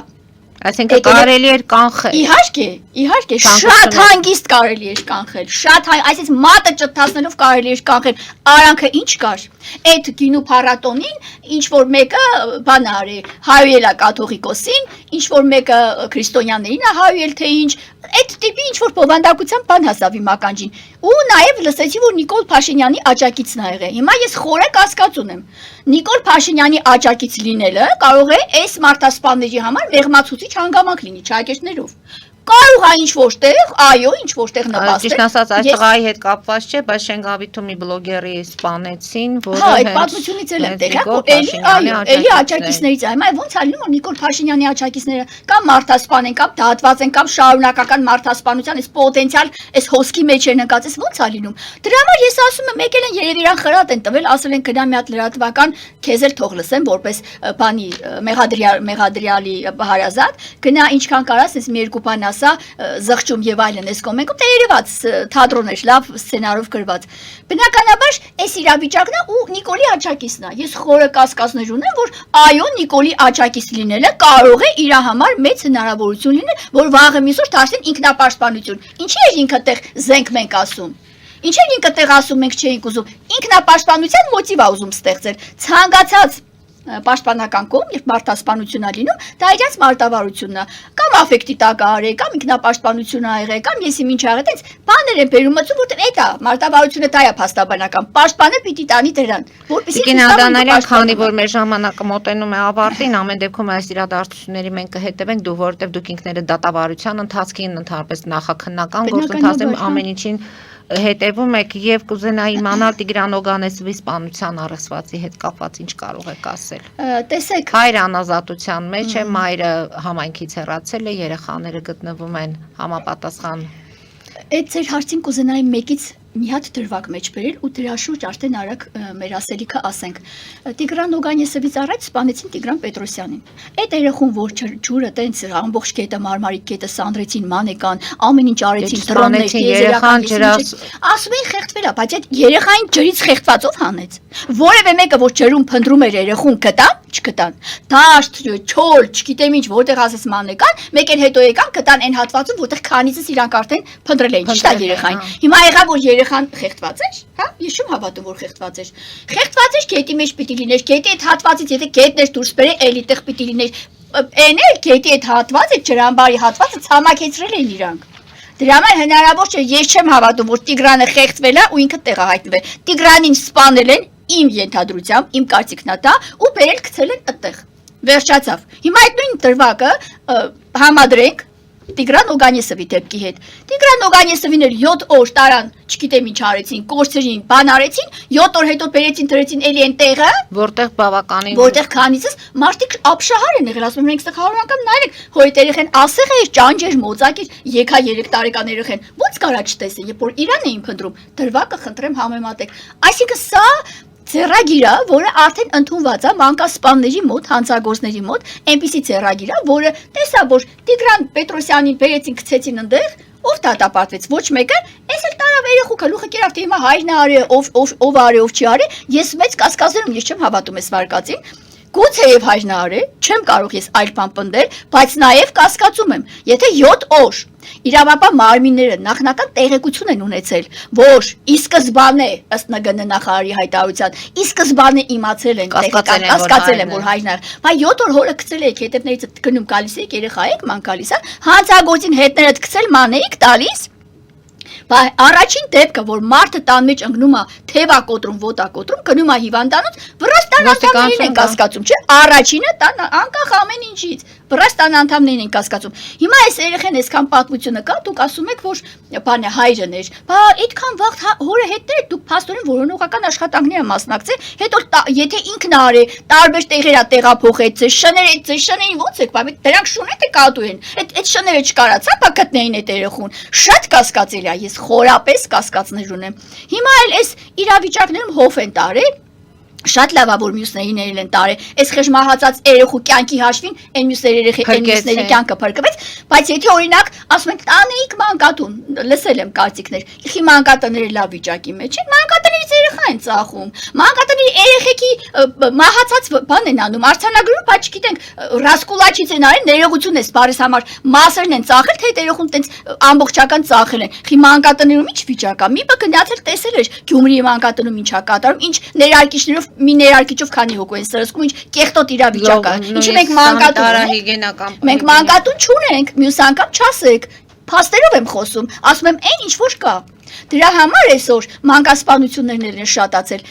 Այսինքն կարելի էր կանխել։ Իհարկե, շատ հանգիստ կարելի էր կանխել, շատ այսինքն մատը ճտտացնելով կարելի էր կանխել։ Արանքը ինչ կար։ Այդ գինու փառատոնին ինչ որ մեկը բան արի, հայելա կաթողիկոսին, ինչ որ մեկը քրիստոնյաներին է հայել թե ինչ, այդ տիպի ինչ որ բովանդակության բան հասավ իմ ականջին։ Ու նաև լսեցի, որ Նիկոլ Փաշինյանի աջակիցն ա եղել։ Հիմա ես խորը կասկած ունեմ։ Նիկոլ Փաշինյանի աջակից լինելը կարող է այս մարդասպանների համար մեղմացուցիչ հանգամանք լինի չակերտներով։ Կարող է ինչ որտեղ, այո, ինչ որտեղ նպաստել։ Ճիշտ ասած, այս տղայի հետ կապված չէ, բայց Շենգավիթում մի բլոգերի սպանեցին, որը հա, այդ պատմությունից էլ եմ տեղյակ, էլի աջակիցներից է։ Հիմա ոնց է լինում, որ Նիկոլ Փաշինյանի աջակիցները կամ մարդասպան են, կամ դատված են, կամ շարունակական մարդասպանության այս պոտենցիալ, այս հոսքի մեջ են ընկած, ոնց է լինում։ Դրա համար ես ասում եմ, եկել են երևի իրան խրատ են տվել, ասել են գնա մի հատ լրատվական, քեզ էլ թող լսեմ, որպես բանի մեղադրյալի հարազատ, գնա ինչքան կարաս, ես մի երկու բան ասա, զղջում եւ այլն այս կոմենտում տերևած թատրոն էր, լավ սցենարով գրված։ Բնականաբար այս իրավիճակն է ու Նիկոլի աջակիցն է։ Ես խորը կասկածներ ունեմ, որ այո, Նիկոլի աջակից լինելը կարող է իր համար մեծ հնարավորություն լինել, որ վաղը միսօր դարձնեն ինքնապաշտպանություն։ Ինչի է ինքը տեղ զենք մենք ասում։ Ինչի է ինքը տեղ ասում մենք չէինք ուզում։ Ինքնապաշտպանության մոտիվ է ուզում ստեղծել։ Ցանկացած պաշտպանական կողմ, երբ մարդասպանություն է լինում, դա իրաց մարտավարությունն է, կամ աֆեկտի տակ արել, կամ ինքնապաշտպանություն ա եղել, կամ եսի ինչ աղետ, այս բաներ են բերում մտցում, որտեղ այդ դա, մարտավարությունը դա է փաստաբանական։ Պաշտպանը պիտի տանի դրան, որպեսզի Տիկին Ադանալյան, քանի որ մեր ժամանակը մոտենում է ավարտին, ամեն դեպքում այս իրադարձությունների մենք կհետևենք, որովհետև դուք ինքներդ դատավարության ընթացքին ընդհանրապես նախաքննական գործընթացում ամեն ինչին հետևում եք եւ կուզենայի իմանալ Տիգրան Օգանեսովի սպանության առեսվածի հետ կապված ինչ կարող եք ասել։ Տեսեք, Հայրը անազատության մեջ է, մայրը համայնքից հեռացել է, երեխաները գտնվում են համապատասխան։ այդ ձեր հարցին կուզենայի մեկից մի հատ դրվագ մեջ բերել ու դրա շուրջ արդեն արագ մեր ասելիքը ասենք։ Տիգրան Օգանեսովից առաջ սպանեցին Տիգրան Պետրոսյանին։ Այդ երեխուն, որ ջուրը տենց ամբողջ կետը մարմարի կետը սանդրեցին, մանեկան, ամեն ինչ արեցին, դրոններ, երեխան ջրած, ասում են խեղդվել է, բայց այդ երեխային ջրից խեղդվածով հանեց։ Որևէ մեկը, որ ջրում փնտրում էր երեխուն, գտան, չգտան։ Դաշտ, չոր, չգիտեմ ինչ, որտեղ ասես մանեկան, մեկ էլ հետո եկան, գտան այն հատվածում, որտեղ քանիցս իրանք արդեն փնտրել էին, ճիշտ է երեխային։ Հիմա եղավ, որ երեխան խեղդված էր, հա, ես չեմ հավատում, որ խեղդված էր։ Խեղդված էր, գետի մեջ պիտի լիներ, գետի այդ հատվածից եթե գետն էր դուրս բերել, էլի տեղ պիտի լիներ։ Այն էլ գետի այդ հատվածը, ջրամբարի հատվածը ցամաքեցրել էին իրանք։ Դրա համար հնարավոր չէ, ես չեմ հավատում, որ Տիգրանը խեղդվել է ու ինքը տեղահայտվել։ Տիգրանին սպանել են իմ ենթադրությամբ, իմ կարծիքն է դա, ու բերել գցել են այդտեղ։ Վերջացավ։ Հիմա այդ նույն դրվագը համադրենք Տիգրան Օգանեսովի դեպքի հետ։ Տիգրան Օգանեսովին էլ 7 օր տարան, չգիտեմ ինչ արեցին, կորցրին, բան արեցին, 7 օր հետո բերեցին դրեցին էլի այն տեղը, որտեղ բավականին որտեղ քանիցս մարդիկ ապշահար են եղել, ասում են մենք ստեղ 100 անգամ նայեք, հոյտ երեխեն ասեղ էր, ճանճեր, մոծակ էր, եկա 3 տարեկան երեխեն, ո՞նց կարա չտեսեն, երբ որ Իրան էին փնտրում, դրվագը խնդրեմ համեմատեք։ Այսինքն սա Ձեռագիր է, որը արդեն ընդունված է մանկասպանների մոտ, հանցագործների մոտ, այնպիսի ձեռագիր է, որը տեսա, որ Տիգրան Պետրոսյանին բերեցին, գցեցին այնտեղ, ով դատապարտվեց, ոչ մեկը, այս էլ տարավ երեխու գլուխը կերավ, թե հիմա հայրն է արի, ով արի, ով չի արի, ես մեծ կասկածում, ես չեմ հավատում այս վարկածին, գուցեև հայրն է արի, չեմ կարող ես այլ բան պնդել, բայց նաև կասկածում եմ, եթե 7 օր իրավապահ մարմինները նախնական տեղեկություն են ունեցել, որ ի սկզբանե ըստ ՆԳՆ նախարարի հայտարարության, ի սկզբանե իմացել են, կասկածել են, որ հայրն է, բայց 7 օր հորը գցել եք, հետևներից գնում գալիս եք, երեխա եք, ման գալիս է, հանցագործին հետներդ գցել, մանեիք տալիս։ Բայց առաջին դեպքը, որ մարդը տան մեջ ընկնում է, թևակոտրում, ոտակոտրում, գնում է հիվանդանոց, վրաստան անդամներին են կասկածում, չէ՞։ Առաջինը տան անկախ ամեն ինչից, վրաստան անդամներին են կասկածում։ Հիմա այս երեխեն այսքան պատմությունը կա, դուք ասում եք, որ բան է հայրն էր, բա այդքան վաղ հորը հետներ դուք փաստորեն որոնողական աշխատանքներ են մասնակցել, հետո եթե ինքն արի, տարբեր տեղերա տեղափոխեց, շներին ո՞նց եք, բայց դրանք շունետ է կատու են։ Այդ շները չկարացա, բա գտնեին այդ երեխուն։ Շատ կասկածելի է, ես խորապես կասկածներ ունեմ։ Հիմա էլ այս իրավիճակներում հով են տարել, շատ լավ է, որ մյուսներին են տարել, այս խժմահացած երեխու կյանքի հաշվին, այն մյուսների կյանքը փրկվեց, բայց եթե օրինակ ասում են տանեիք մանկատուն, լսել եմ կարծիքներ, իխի մանկատները լավ վիճակի մեջ են, մանկատներից երեխա են ծախում, մանկատների երեխեքի մահացած բան են անում, արձանագրում, բայց չգիտենք, ռասկուլաչից են արել, ներողություն է սպարես համար, մասերն են ծախել, թե երեխուն տենց ամբողջական ծախել են, իխի մանկատներում ինչ վիճակ է, մի բը գնացել տեսել էր Գյումրիի մանկատնում ինչա կատարում, ինչ ներարկիչներով մի ներարկիչով քանի հոգու են սրսկում, ինչ կեղտոտ իրավիճակ է։ Ինչի մենք մանկատուն չունենք, մյուս անգամ չասեք։ Փաստերով եմ խոսում, ասում եմ այն ինչ որ կա։ Դրա համար այսօր մանկասպանություններն են շատացել։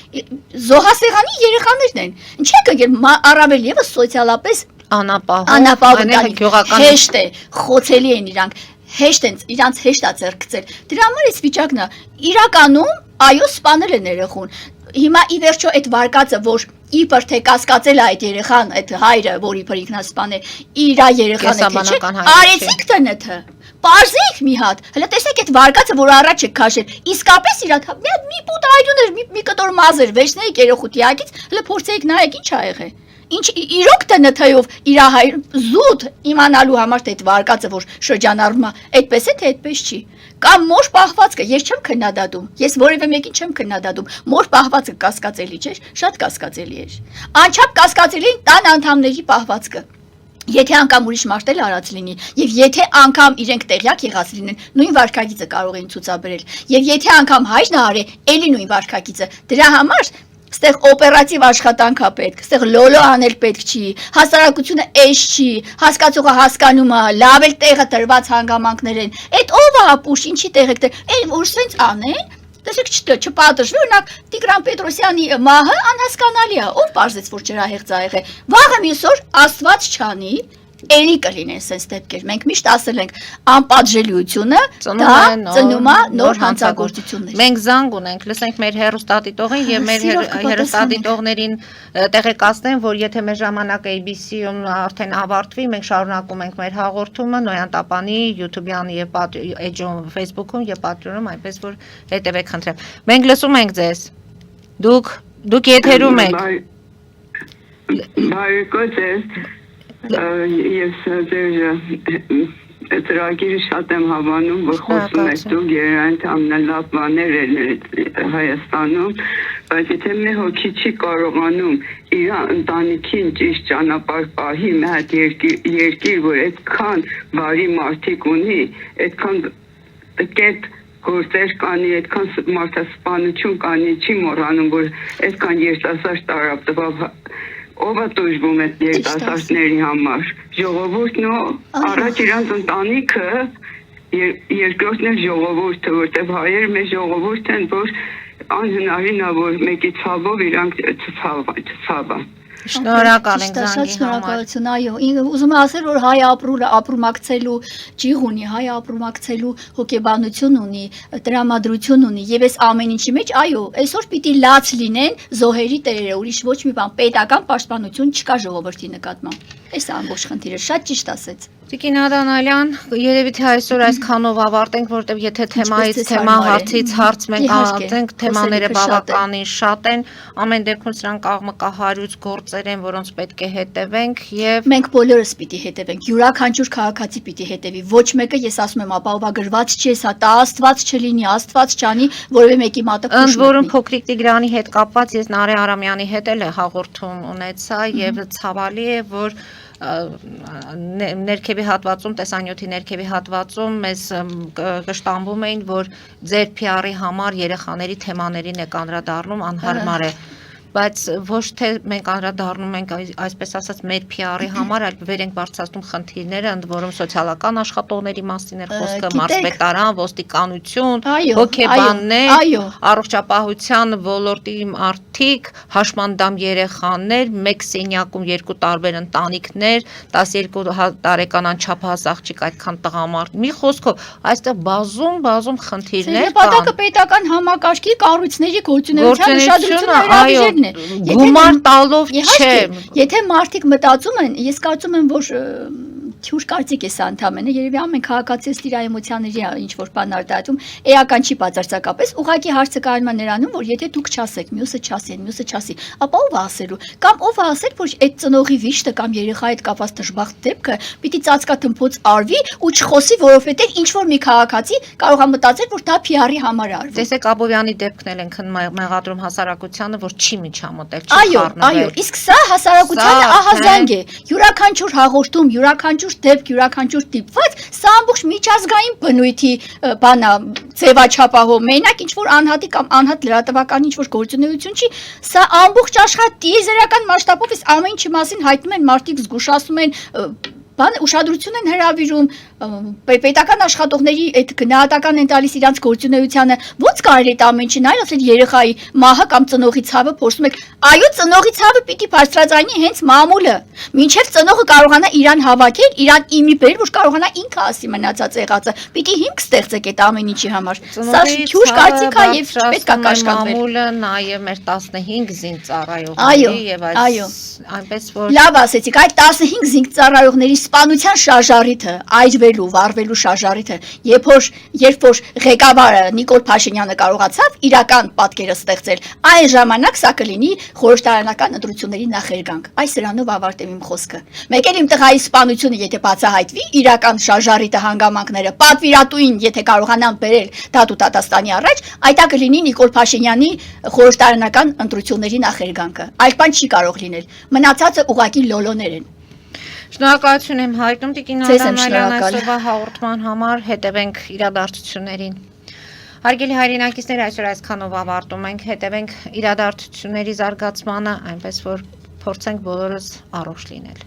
Զոհասեղանի երեխաներն են։ Ինչ է եկել առավել եւս սոցիալապես անապահով հեշտ է, խոցելի են իրանք։ Հեշտ են, իրանց հեշտ է ձեռքցել։ Դրա համար այս վիճակն է։ Իրականում այո սպանել են երեխուն։ Հիմա ի վերջո այդ վարկածը, որ իբր թե կասկածել է այդ երեխան, այդ հայրը, որ իբր ինքնասպանել, իր երեխան է, չէ՞, արեցիք տնը։ Պարզեք մի հատ, հələ տեսեք այդ վարկածը, որ առաջ է քաշել, իսկապես իրանք մի պուտ այդուն էր, մի կտոր մազեր, վերցնեիք երեխու տիակից, հələ փորձեիք նայեք ինչ ա եղել։ Ինչ իրոք տնթայով իր հայր զուտ իմանալու համար թե այդ վարկածը, որ շրջանառվում է, այդպես է թե այդպես չի։ Կամ մոր պահվածքը, ես չեմ քննադատում, ես որևէ մեկին չեմ քննադատում, մոր պահվածքը կասկածելի չէ, շատ կասկածելի էր։ Անչափ կասկածելի են տան անդամների պահվածքը։ Եթե անգամ ուրիշ մարդ էլ արած լինի, եւ եթե անգամ իրենք տեղյակ եղած լինեն, նույն վարկագիծը կարող են ցուցաբերել, եւ եթե անգամ հայրն արի, էլի նույն վարկագիծը, դրա համար Ստեղ օպերատիվ աշխատանք է պետք, ստեղ լոլո անել պետք չի, հասարակությունը էշ չի, հասկացողը հասկանում է, լավ էլ տեղը տրված հանգամանքներ են, այդ ով է ապուշ, ինչի տեղ եք տեղ, էլ որ սենց անեն, Տեսեք չպատժվի, օրինակ Տիգրան Պետրոսյանի մահը անհասկանալի է, ով պարզեց, որ ջրահեղձ ա եղել։ Վաղը մյուս օր Աստված չանի, էլի կլինեն sense դեպքեր։ Մենք միշտ ասել ենք, անպատժելիությունը դա ծնում է նոր հանցագործություններ։ Մենք զանգ ունենք, լսենք մեր հերոստատիտողին եւ մեր հերոստատիտողներին տեղեկացնեն, որ եթե մեր ժամանակը ABC-ում արդեն ավարտվի, մենք շարունակում ենք մեր հաղորդումը Նոյան Տապանի YouTube-յան եւ էջում Facebook-ում եւ պատրոնում, այնպես որ հետեւեք խնդրեմ։ Մենք լսում ենք ձեզ։ Դուք եթերում եք։ Ես ձեր ծրագիրը շատ եմ հավանում, որ խոսում եք դուք երրանք ամենալավ բաներ Հայաստանում, բայց եթե մի հոգի չի կարողանում իր ընտանիքին ճիշտ ճանապարհ պահի, մի հատ երկիր, որ այդքան բարի մարդիկ ունի, այդքան կետ գործեր կանի, այդքան մարդասպանություն կանի, չի մոռանում, որ այդքան երիտասարդ տարավ տվավ ով է տուժվում այդ երիտասարդների համար, ժողովուրդն ու առաջ իրանց ընտանիքը, երկրորդն էլ ժողովուրդը, որտեղ հայերը մեր ժողովուրդ են, որ անհնարին է, որ մեկի ցավով իրանք ցավա։ Շնորհակալ ենք զանգի համար։ Շնորհակալություն, այո։ Ուզում եմ ասել, որ հայ ապրումակցելու ջիղ ունի, հայ ապրումակցելու հոգեբանություն ունի, տրամադրություն ունի, եւ այս ամեն ինչի մեջ, այո, այսօր պիտի լաց լինեն զոհերի տերերը, ուրիշ ոչ մի բան, պետական պաշտպանություն չկա ժողովրդի նկատմամբ։ Այս ամբողջ խնդիրը շատ ճիշտ ասեց։ Տիկին Ադանալյան, երևի թե այսօր այսքանով ավարտենք, որտեղ եթե թեմայից թեմա, հարցից հարց մենք անցնենք, թեմաները բավականին շատ են, ամեն դեպքում սրանք աղմկահարույց գործեր են, որոնց պետք է հետևենք եւ մենք բոլորս պիտի հետևենք, յուրաքանչյուր քաղաքացի պիտի հետևի, ոչ մեկը, ես ասում եմ, ապահովագրված չի, սա տա Աստված չլինի, Աստված չանի, որևէ մեկի մատը քուշ ընդ որում փոքրիկ Տիգրանի հետ կապված ես Նարե Արամյանի հետ էլ հաղորդում ունեցա եւ ցավալի է, որ ներքևի հատվածում, տեսանյութի ներքևի հատվածում մեզ կշտամբում էին, որ ձեր PR-ի համար երեխաների թեմաներին եք անդրադառնում, անհարմար է, բայց ոչ թե մենք անդրադառնում ենք այսպես ասած մեր PR-ի համար, այլ վեր ենք բարձրացնում խնդիրները, ընդ որում սոցիալական աշխատողների մասին է խոսքը, մարզպետարան, ոստիկանություն, հոգեբաններ, առողջապահության ոլորտի մարդիկ, հաշմանդամ երեխաներ, մեկ սենյակում երկու տարբեր ընտանիքներ, 12 տարեկան անչափահաս աղջիկ, այդքան տղամարդ, մի խոսքով, այստեղ բազում խնդիրներ կան։ Նպատակը պետական համակարգի կառույցների գործունեության ուշադրությունը հրավիրելն է։ Գումար տալով չէ։ Եթե մարդիկ մտածում են, ես կարծում եմ, որ թյուր կարծիք է սա ընդամենը, երևի ամեն քաղաքացի ըստ իր էմոցիաների ինչ որ բան արտահայտում, էական չի բացարձակապես, ուղղակի հարցը կայանում է նրանում, որ եթե դուք չասեք, մյուսը չասի, ապա ով է ասելու, կամ ով է ասել, որ այդ ծնողի վիշտը կամ երեխայի հետ կապված դժբախտ դեպքը պիտի ծածկաթմփոց արվի ու չխոսի, որովհետև ինչ որ մի քաղաքացի կարող է մտածել, որ դա PR-ի համար է արվում։ Տեսեք Աբովյանի դեպքն էլ ենք մեղադրում հասարակությանը, որ չի միջամտել, չի խառնվել։ Այո, իսկ սա հասարակությանը ահազանգ է։ Յուրաքանչյուր հաղորդում, յուրաքանչյուր դեպք, յուրաքանչյուր տիպված, սա ամբողջ միջազգային բնույթի բանա ձևաչափահով, մենակ ինչ որ անհատի կամ անհատ լրատվական ինչ որ գործունեություն չի, սա ամբողջ աշխարհ տիեզերական մասշտաբով այս ամեն ինչի մասին հայտնում են մարդիկ, զգուշացնում են, ուշադրություն են հրավիրում, պետական աշխատողների այդ գնահատական են տալիս իրանց գործունեությանը, ոնց կարելի է ամեն ինչին այլ ասել երեխայի մահը կամ ծնողի ցավը փորձում եք, այո ծնողի ցավը պիտի բարձրացնի հենց մամուլը, մինչև ծնողը կարողանա իրան հավաքել, իրան իմի բերել, որ կարողանա ինքը ասի մնացած եղածը, պիտի հիմք ստեղծեք այդ ամեն ինչի համար, սա քյուր կարծիք է եւ պետք է կաշկանդվել։ Մամուլը նաեւ մեր 15 զինծառայողների եւ այնպես որ լավ ասեցիք, այդ 15 զինծառայողների սպանության շարժարիթը, այրվելու, վառվելու շարժարիթը, երբ որ ղեկավարը Նիկոլ Փաշինյանը կարողացավ իրական պատկերը ստեղծել, այն ժամանակ սա կլինի խորհրդարանական ընտրությունների նախերգանք։ Այս սրանով ավարտեմ իմ խոսքը։ Մեկ էլ իմ տղայի սպանությունը, եթե բացահայտվի, իրական շարժարիթը հանգամանքները, պատվիրատուին, եթե կարողանան բերել Դատու Տատաստանի առաջ, այդ կլինի Նիկոլ Փաշինյանի խորհրդարանական ընտրությունների նախերգանքը։ Այլ բան չի կարող լինել։ Մնացածը ուղղակի լոլոներ են։ Շնորհակալություն եմ հայտնում Տիկին Ադանալյան այսօրվա հաղորդման համար, հետևենք իրադարձություններին։ Հարգելի հայրենակիցներ, այսօր այսքանով ավարտում ենք, հետևենք իրադարձությունների զարգացմանը, այնպես որ փորձենք բոլորս առողջ լինել։